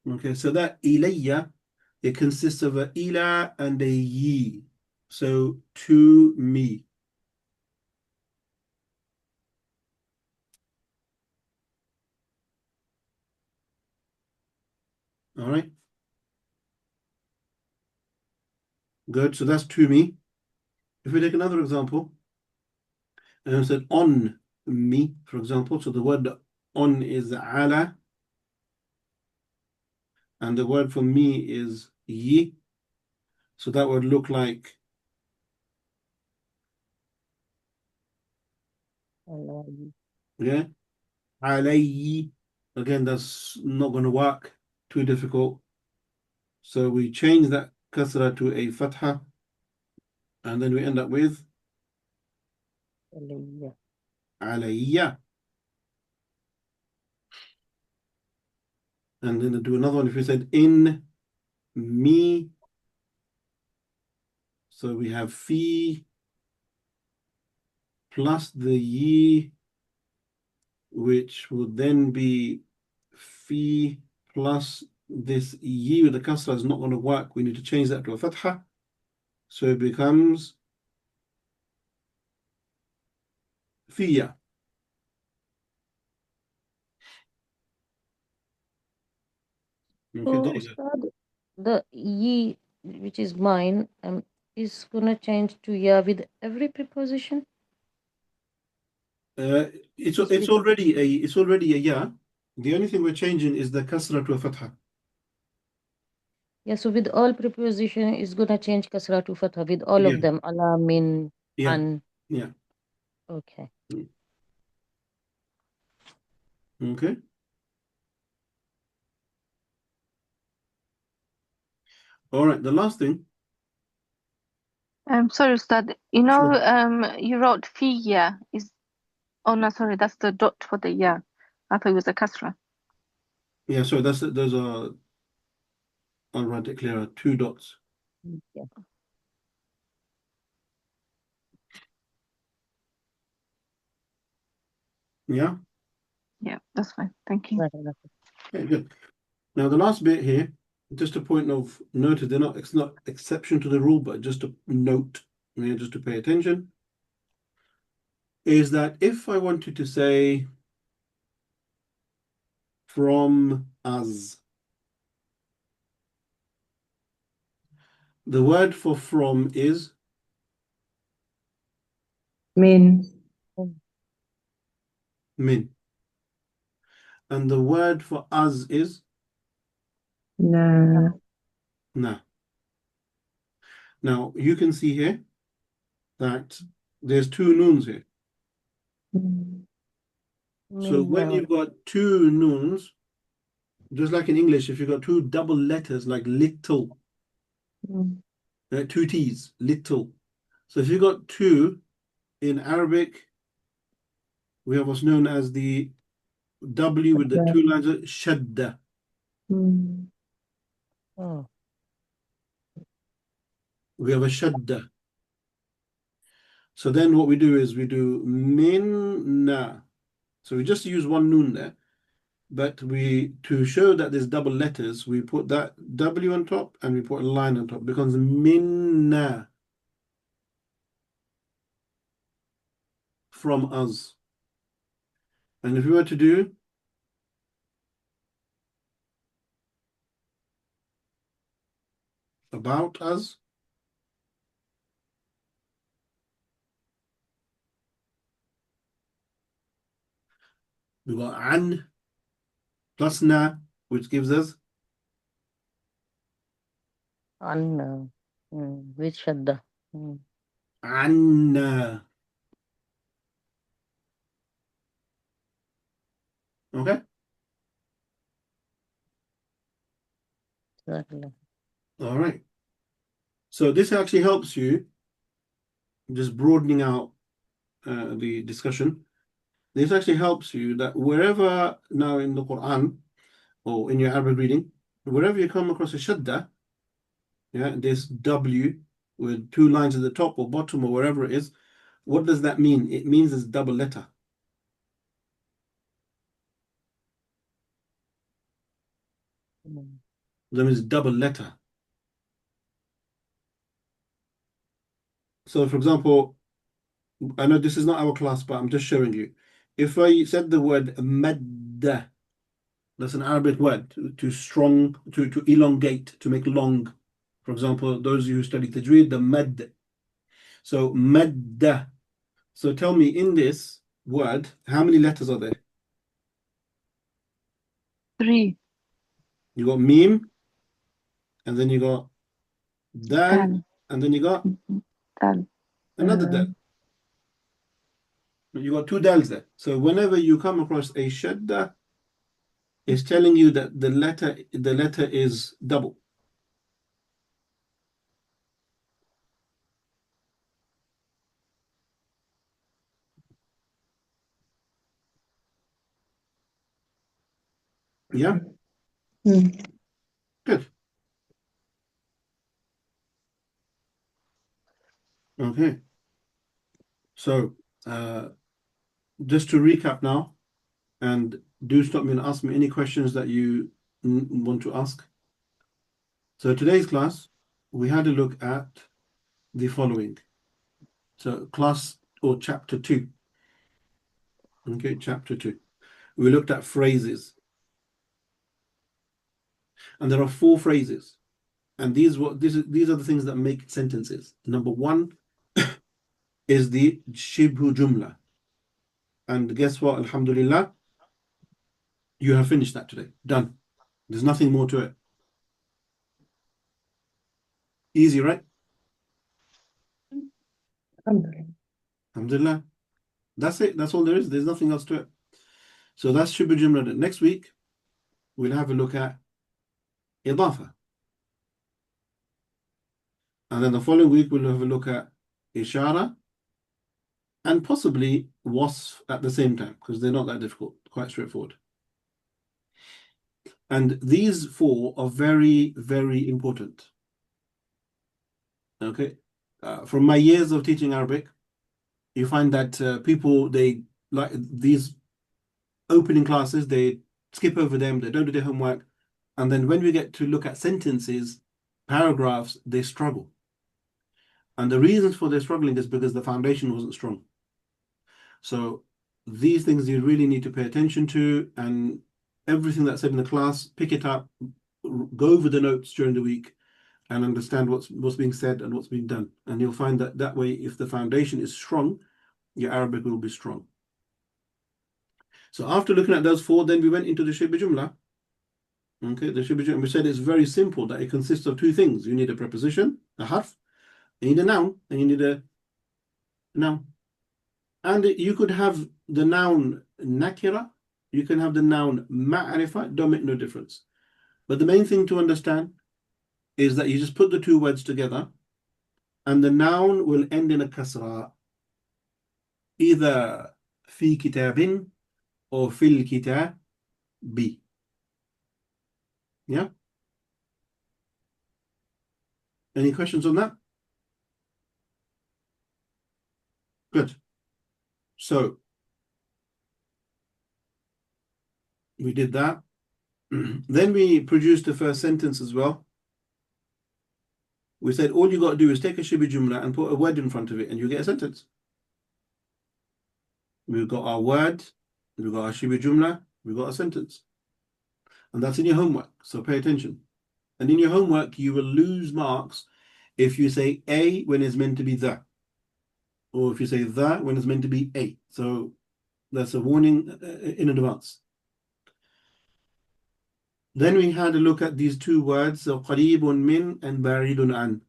Okay, so that ilayya, it consists of a ila and a ye. So to me. All right. Good. So that's to me. If we take another example, and I said on me, for example, so the word on is ala, and the word for me is ye. So that would look like yeah, alayyi. Again, that's not going to work. Too difficult. So we change that kasra to a fatha, and then we end up with alayya. And then do another one. If we said in me, so we have fi plus the ye, which would then be fi plus this ye with the kasra is not going to work. We need to change that to a fatha. So it becomes fiya. So, Okay, there you go. Ustad, the ye, which is mine, is gonna change to ya with every preposition. It's It's already a ya. The only thing we're changing is the kasra to a fatha. Yeah, so with all preposition, it's gonna change kasra to fatha with all Yeah. of them. Ala, min, Yeah. an. Yeah. Okay. Okay. All right. The last thing. Sorry, Ustad. You know, Sure. you wrote fiyya is. Oh no, sorry, that's the dot for the ya. I thought it was a kasra. Yeah. So those are. I'll write it clearer. 2 dots. Yeah. Yeah. Yeah, that's fine. Thank you. Okay, good. Now the last bit here, just a point of note, it's not exception to the rule, but just a note, just to pay attention, is that if I wanted to say from us, the word for from is Min. min. And the word for us is Na. na. Now you can see here that there's 2 noons here. So when you've got 2 noons, just like in English, if you've got 2 double letters like little, 2 T's, little. So if you've got 2 in Arabic, we have what's known as the W with the two lines of shadda. Oh. We have a shadda. So then what we do is we do minna. So we just use one noon there, but to show that there's double letters, we put that W on top and we put a line on top. It becomes minna, from us. And if we were to do about us, we got an plus na, which gives us Anna. With Shadda. anna. Okay? Exactly. All right. So this actually helps you, just broadening out the discussion. This actually helps you that wherever now in the Quran or in your Arabic reading, wherever you come across a shadda, yeah, this W with two lines at the top or bottom or wherever it is, what does that mean? It means it's double letter. That means double letter. So, for example, I know this is not our class, but I'm just showing you. If I said the word madda, that's an Arabic word to elongate, to make long. For example, those of you who study tajweed, the mad. So madda. So tell me, in this word, how many letters are there? 3. You got mim, and then you got dal, Dal. and then you got Dal. another dal. You got two dals there. So whenever you come across a shadda, it's telling you that the letter is double. Yeah? Good. Okay. So just to recap now, and do stop me and ask me any questions that you want to ask. So today's class, we had a look at the following. So class or chapter 2. Okay, chapter 2. We looked at phrases. And there are 4 phrases. And these are the things that make sentences. Number 1 is the shibhu jumla. And guess what? Alhamdulillah, you have finished that today. Done. There's nothing more to it. Easy, right? Alhamdulillah. That's it. That's all there is. There's nothing else to it. So that's shibhu jumla. Next week, we'll have a look at idafa. And then the following week, we'll have a look at ishara and possibly wasf at the same time, because they're not that difficult, quite straightforward. And these 4 are very, very important. Okay. From my years of teaching Arabic, you find that people, they like these opening classes, they skip over them, they don't do their homework. And then when we get to look at sentences, paragraphs, they struggle. And the reasons for their struggling is because the foundation wasn't strong. So these things you really need to pay attention to, and everything that's said in the class, pick it up, go over the notes during the week, and understand what's being said and what's being done. And you'll find that way, if the foundation is strong, your Arabic will be strong. So after looking at those 4, then we went into the shibh jumla. Okay, the shibh jumla, we said it's very simple, that it consists of 2 things. You need a preposition, a harf, you need a noun, and you need a noun. And you could have the noun nakira, you can have the noun ma'rifa, don't make no difference. But the main thing to understand is that you just put the 2 words together, and the noun will end in a kasra. Either في كتاب or في الكتاب. Yeah? Any questions on that? Good. So we did that. Then we produced the first sentence as well. We said all you got to do is take a shibi jumla and put a word in front of it and you get a sentence. We've got our word, we've got our shibi jumla, we've got a sentence. And that's in your homework, so pay attention. And in your homework, you will lose marks if you say a when it's meant to be the, or if you say the when it's meant to be a. So that's a warning in advance. Then we had a look at these two words, so qaribun min and baridun an.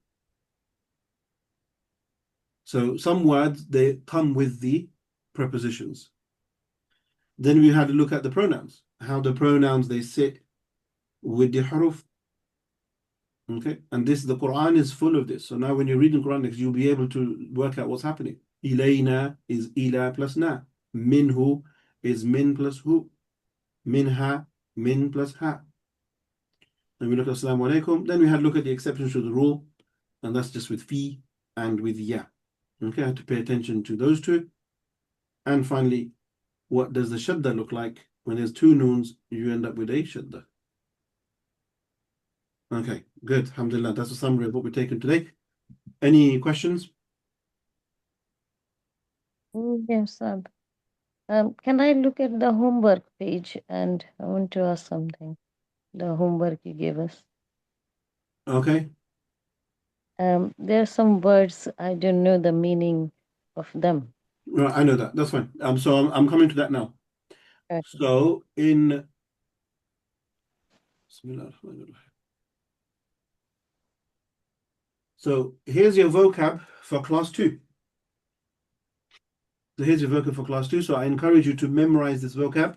So some words, they come with the prepositions. Then we had a look at the pronouns, how the pronouns, they sit with the huruf. Okay, and the Quran is full of this. So now when you're reading Quran next, you'll be able to work out what's happening. Ilayna is ila plus na. Minhu is min plus hu. Minha, min plus ha. Then we look at Assalamu alaikum. Then we had a look at the exceptions to the rule, and that's just with fi and with ya. Okay, I have to pay attention to those two. And finally, what does the shadda look like? When there's two noons, you end up with a shadda. Okay, good. Alhamdulillah. That's a summary of what we've taken today. Any questions? Yes, sir. Can I look at the homework page? And I want to ask something. The homework you gave us. Okay. There are some words I don't know the meaning of them. Right, I know that. That's fine. So I'm coming to that now. Okay. So in So here's your vocab for class 2. So here's your vocab for class 2. So I encourage you to memorize this vocab.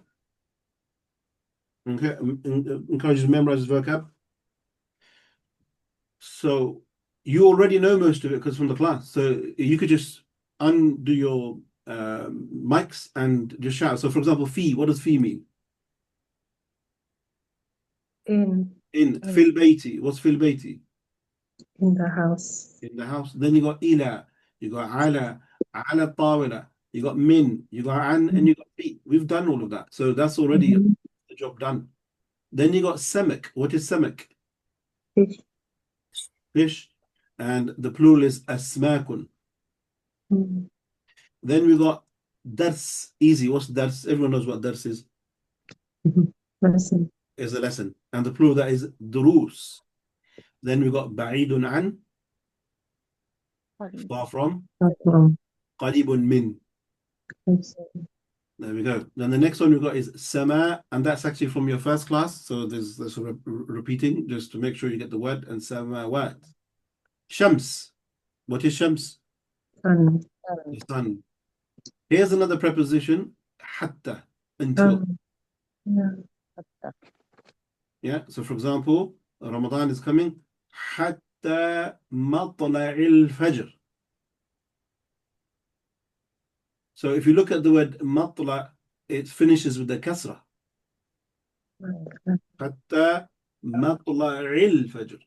Okay, encourage you to memorize this vocab. So you already know most of it because from the class. So you could just undo your mics and just shout. So for example, fi, what does fi mean? In Fil baiti. What's fil baiti? in the house. In the house. Then you got ila, you got ala tawila, you got min, you got an, and you got fi. We've done all of that. So that's already the job done. Then you got samak. What is samak? Fish. Fish. And the plural is asmakun. Mm. Then we got dars. Easy. What's dars? Everyone knows what dars is. Lesson. Is a lesson. And the plural that is durus. Then we got ba'idun an, far from, Not wrong. qaribun min. There we go. Then the next one we got is sama, and that's actually from your first class. So there's sort of repeating just to make sure you get the word. And samawat. Shams. What is shams? Sun. The sun. Here's another preposition, hatta, until. Yeah. Yeah. So for example, Ramadan is coming. Hatta matla'il fajr. So if you look at the word matla, it finishes with the kasra. Hatta matla'il fajr.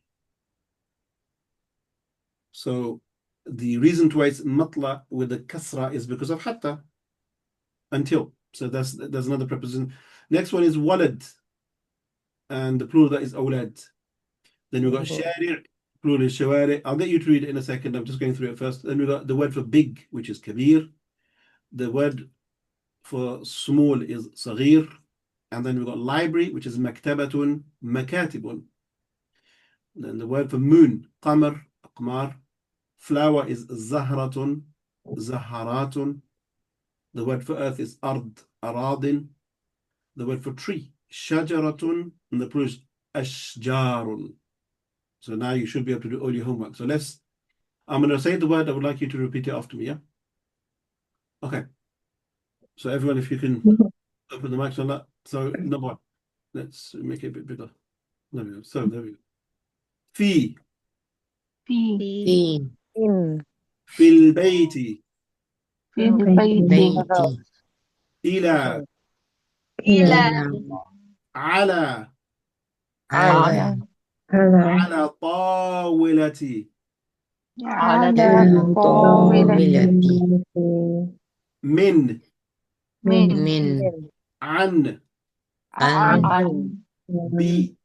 So the reason why it's matla with the kasra is because of hatta, until. So that's another preposition. Next one is walad, and the plural that is awlad. Then we've got shari', plural is shawari'. I'll get you to read it in a second. I'm just going through it first. Then we've got the word for big, which is kabir. The word for small is saghir. And then we've got library, which is maktabatun, makatibun. Then the word for moon, qamar, aqmar. Flower is zahratun, zaharatun. The word for earth is ard, aradin. The word for tree, shajaratun. And the plural is ashjarun. So now you should be able to do all your homework. So I'm going to say the word. I would like you to repeat it after me, yeah? Okay. So everyone, if you can open the mics on that. So number one, let's make it a bit bigger. There we go. So there we go. Fi. In. Fil bayti. في البيت بيتي إلى إلى على على على طاولة على طاولة من من عن عن بي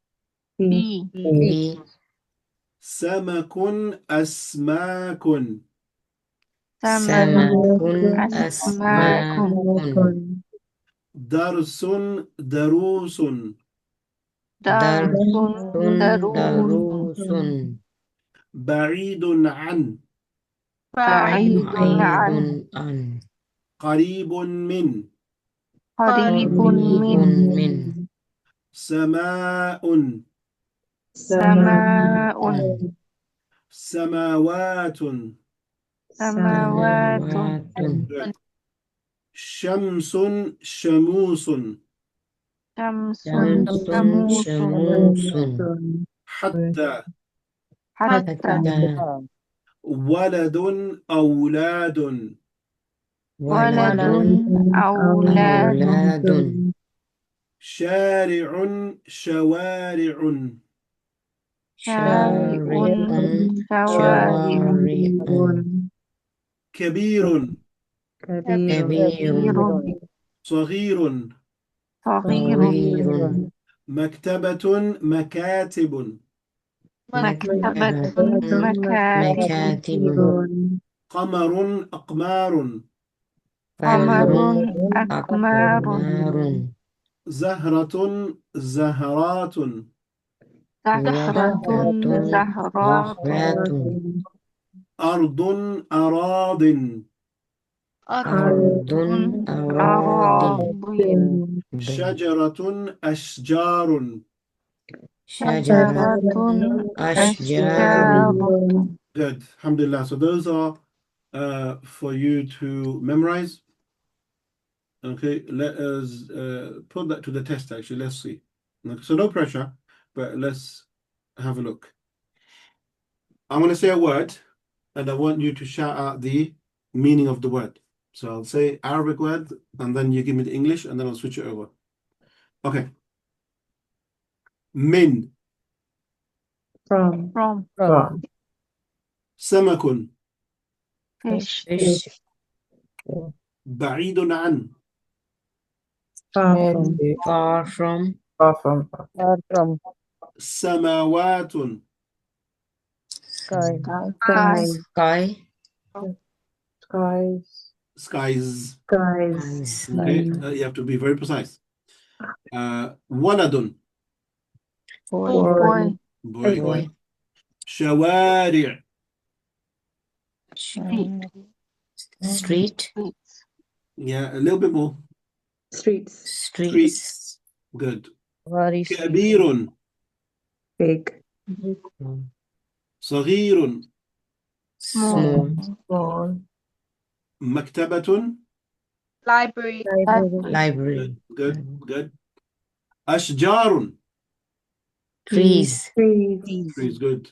سمك أسماك سمك أسماك أسماك درس دروس درس دروس بعيد عن بعيد بعيد عن عن قريب من قريب قريب من من سماء سماء سماوات سماوات سماوات شمس شموس شمس شمس شموس شموس حتى حتى ولد أولاد ولد أولاد شارع شوارع شارع شوارع كبير كبير صغير صغير صغير مكتبة مكاتب مكتبة مكاتب مكاتب قمر أقمار قمر أقمار أقمار زهرة زهرات زهرة زهرات زهرات أرض أراض أرض أراض شجرة أشجار شجرة أشجار. Good. Alhamdulillah. So those are for you to memorize. Okay, let us put that to the test actually. Let's see. Okay, so no pressure, but let's have a look. I'm going to say a word and I want you to shout out the meaning of the word. So I'll say Arabic word and then you give me the English and then I'll switch it over. Okay. Min. from سمك. fish Fish. بعيد عن. Far from. سماوات. sky Sky. Skies. Eyes. Okay, you have to be very precise. ولد. boy Boy. شوارع. Street. Yeah, a little bit more. Streets. Good. كبير. big صغير. Small. مكتبة. Library. Good. أشجار. Trees. Trees. Good.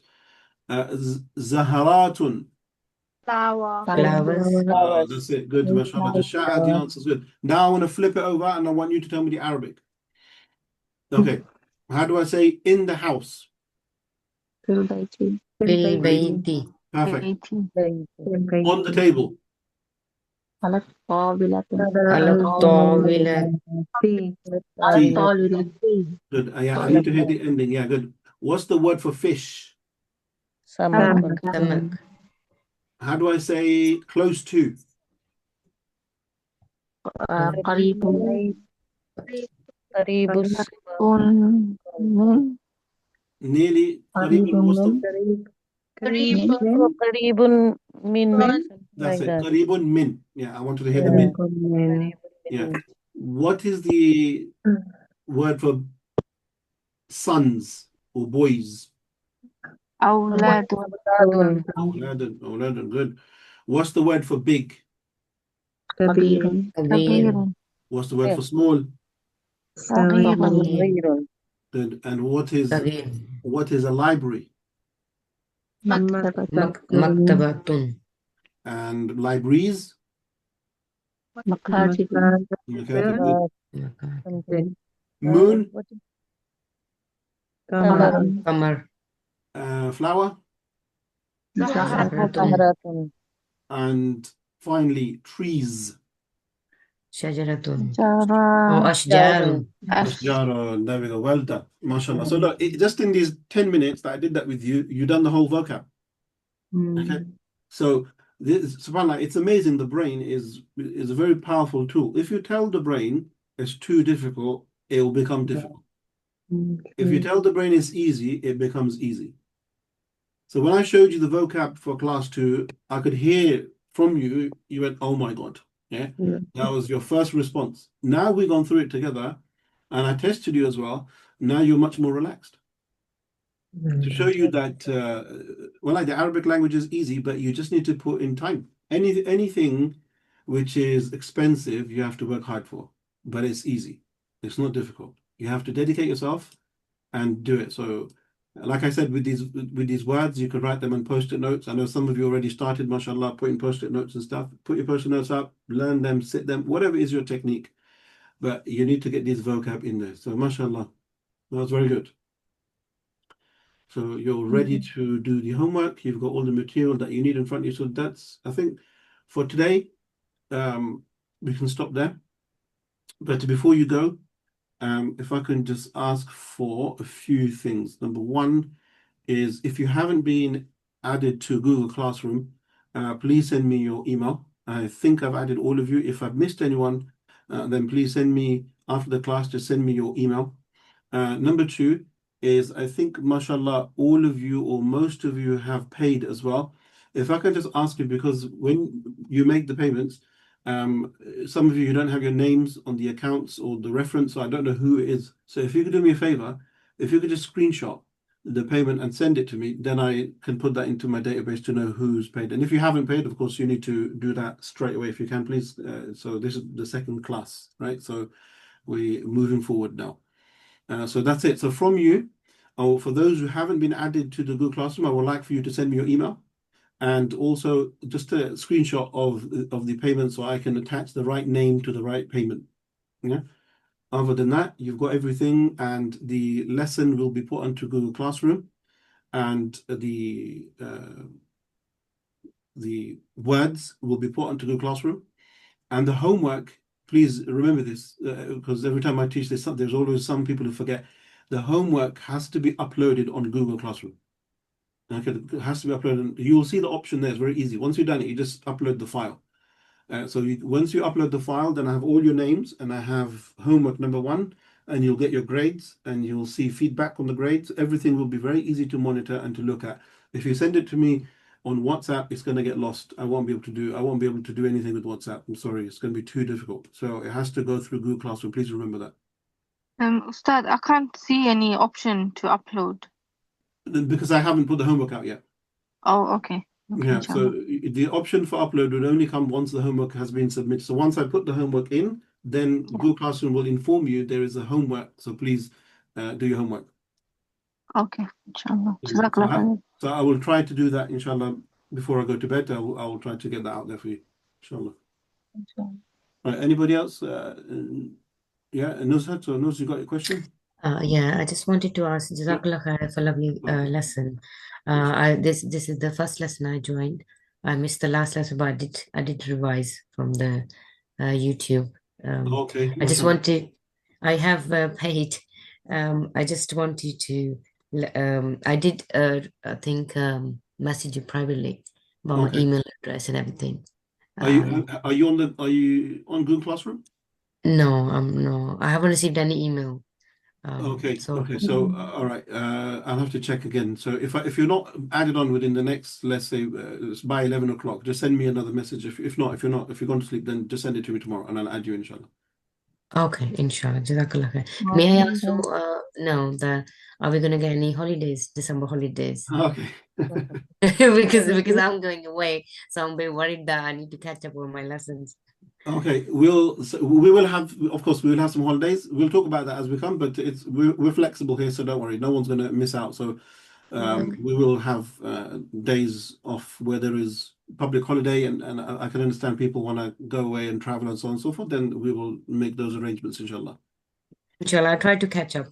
زهرات. Flowers. That's it. Good. MashaAllah. Just shout out the answers. Good. Now I want to flip it over and I want you to tell me the Arabic. Okay. How do I say in the house? Bilbayti. Perfect. On the table. على الطاولة. Good. Yeah, I need to hear the ending. Yeah, good. What's the word for fish? Samak. How do I say close to? قريب. Nearly. What's the? قريب من That's like it. that. قريب min. Yeah, I wanted to hear the min. Yeah. What is the word for sons or boys? أولاد أولاد. Good. What's the word for big? كبير. What's the word for small? صغير Good. And صغير. what is a library? مكتبة. And libraries? Makatib. Makatib, good. Something. Moon, What is Kamar. Qamar. flower, Shajaratun. Zaharatun. and finally trees. Shajaratun. Jara. Oh, Ashjarun. Ashjara, there we go. Well done. MashaAllah. So look, just in these 10 minutes that I did that with you, you done the whole vocab. Okay. So this, subhanAllah, it's amazing. The brain is a very powerful tool. If you tell the brain it's too difficult, it will become difficult. If you tell the brain it's easy, it becomes easy. So when I showed you the vocab for class 2, I could hear from you, you went, oh my God. Yeah. That was your first response. Now we've gone through it together and I tested you as well. Now you're much more relaxed. To show you that, well, like the Arabic language is easy, but you just need to put in time. Anything which is expensive, you have to work hard for, but it's easy. It's not difficult. You have to dedicate yourself and do it. So, like I said, with these words, you could write them on post-it notes. I know some of you already started, mashallah, putting post-it notes and stuff. Put your post-it notes up, learn them, sit them, whatever is your technique. But you need to get these vocab in there. So, mashallah, that was very good. So you're ready to do the homework. You've got all the material that you need in front of you. So that's, I think, for today, we can stop there. But before you go, if I can just ask for a few things. Number one is if you haven't been added to Google Classroom, please send me your email. I think I've added all of you. If I've missed anyone, then please send me after the class, just send me your email. Number two is I think, mashallah, all of you or most of you have paid as well. If I can just ask you, because when you make the payments, some of you don't have your names on the accounts or the reference, so I don't know who it is. So if you could do me a favor, if you could just screenshot the payment and send it to me, then I can put that into my database to know who's paid. And if you haven't paid, of course, you need to do that straight away if you can, please. So this is the second class, right? So we're moving forward now. So that's it. So from you, or for those who haven't been added to the Google Classroom, I would like for you to send me your email and also just a screenshot of the payment so I can attach the right name to the right payment. Yeah. Other than that, you've got everything, and the lesson will be put onto Google Classroom, and the words will be put onto Google Classroom, and the homework. Please remember this, because every time I teach this, there's always some people who forget. The homework has to be uploaded on Google Classroom. Okay, it has to be uploaded. You will see the option there. It's very easy. Once you've done it, you just upload the file. Once you upload the file, then I have all your names and I have homework number 1, and you'll get your grades and you'll see feedback on the grades. Everything will be very easy to monitor and to look at. If you send it to me on WhatsApp, it's going to get lost. I won't be able to do anything with WhatsApp. I'm sorry, it's going to be too difficult. So it has to go through Google Classroom. Please remember that. Ustad, I can't see any option to upload. Because I haven't put the homework out yet. Oh, okay. Yeah, so the option for upload would only come once the homework has been submitted. So once I put the homework in, then Google Classroom will inform you there is a homework. So please do your homework. Okay, inshallah. So I will try to do that, inshallah, before I go to bed. I will try to get that out there for you, inshallah. All right, anybody else? Yeah, Nuzhat, so Nuz, you got your question? Yeah, I just wanted to ask, Jazakallah khair for a lovely lesson. This is the first lesson I joined. I missed the last lesson, but I did revise from the YouTube. Okay. I just want to. I have paid. I just wanted to. I did. I think message you privately about my email address and everything. Are you on Google Classroom? No, no. I haven't received any email. Okay. So all right. I'll have to check again. So if you're not added on within the next, let's say, it's by 11 o'clock, just send me another message. If you're going to sleep, then just send it to me tomorrow, and I'll add you, inshallah. Okay, inshallah. Jazakallah khair. May I also know are we gonna get any holidays, December holidays? Okay. because I'm going away, so I'm very worried that I need to catch up on my lessons. Okay, we will have, of course, we will have some holidays. We'll talk about that as we come, but we're flexible here, so don't worry. No one's going to miss out. So we will have days off where there is public holiday and I can understand people want to go away and travel and so on and so forth, then we will make those arrangements, inshallah. Inshallah, I'll try to catch up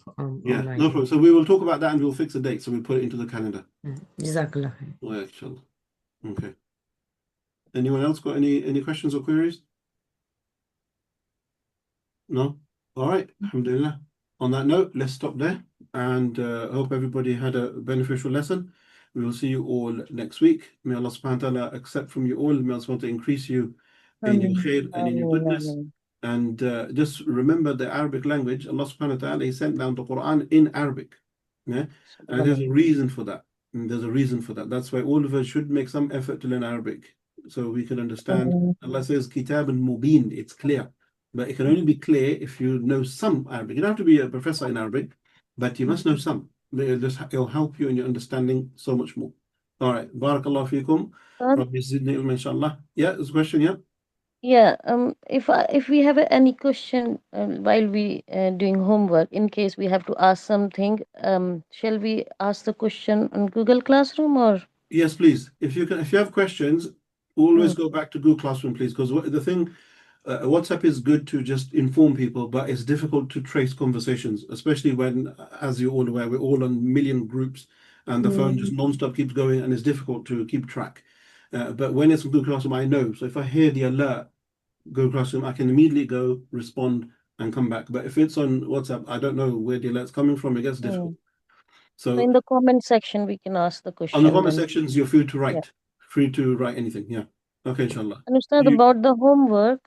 Yeah, online. no problem. So we will talk about that and we'll fix a date. So we'll put it into the calendar. Jazakallah khair. Yeah, inshallah. Okay. Anyone else got any questions or queries? No? All right. Alhamdulillah. On that note, let's stop there and hope everybody had a beneficial lesson. We will see you all next week. May Allah subhanahu wa ta'ala accept from you all. May Allah subhanahu wa ta'ala increase you in your khair and in your goodness. And just remember the Arabic language. Allah subhanahu wa ta'ala, He sent down the Quran in Arabic. Yeah? And there's a reason for that. And there's a reason for that. That's why all of us should make some effort to learn Arabic so we can understand. Allah says, Kitab and Mubin, it's clear. But it can only be clear if you know some Arabic. You don't have to be a professor in Arabic, but you must know some. It'll help you in your understanding so much more. All right. Barakallahu feekum. Rabbi zidni ilma, inshallah. Yeah, there's a question, yeah? Yeah, if we have any question while we doing homework, in case we have to ask something, shall we ask the question on Google Classroom or? Yes, please. If you have questions, always go back to Google Classroom, please, because the thing, WhatsApp is good to just inform people, but it's difficult to trace conversations, especially when, as you're all aware, we're all on a million groups and the phone just non-stop keeps going and it's difficult to keep track. But when it's on Google Classroom, I know. So if I hear the alert, Google Classroom, I can immediately go, respond, and come back. But if it's on WhatsApp, I don't know where the alert's coming from. It gets difficult. So in the comment section, we can ask the question. On the comment sections, you're free to write. Yeah. Free to write anything. Yeah. Okay, inshallah. And Ustad, about the homework,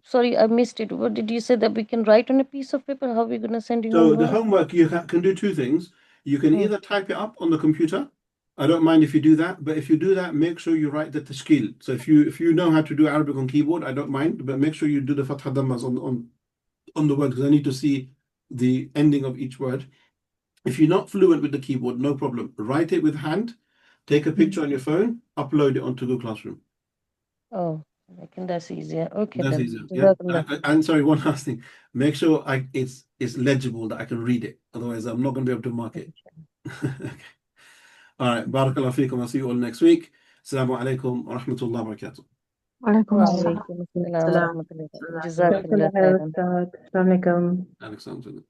sorry, I missed it. What did you say, that we can write on a piece of paper? How are we going to send you homework? So the homework, you can do two things. You can either type it up on the computer. I don't mind if you do that, but if you do that, make sure you write the tashkil. So if you know how to do Arabic on keyboard, I don't mind, but make sure you do the fatha dammas on the word, because I need to see the ending of each word. If you're not fluent with the keyboard, no problem. Write it with hand, take a picture on your phone, upload it onto Google Classroom. Oh, I think that's easier. Okay, that's then. easier. Yeah. And sorry, one last thing. Make sure it's legible, that I can read it. Otherwise, I'm not going to be able to mark it. Okay. All right. Barakallahu feekum. I'll see you all next week. Assalamu alaikum wa rahmatullahi wa barakatuh. Walaikum assalam. Jazakallah khairan. Assalamu alaikum. Alaikum.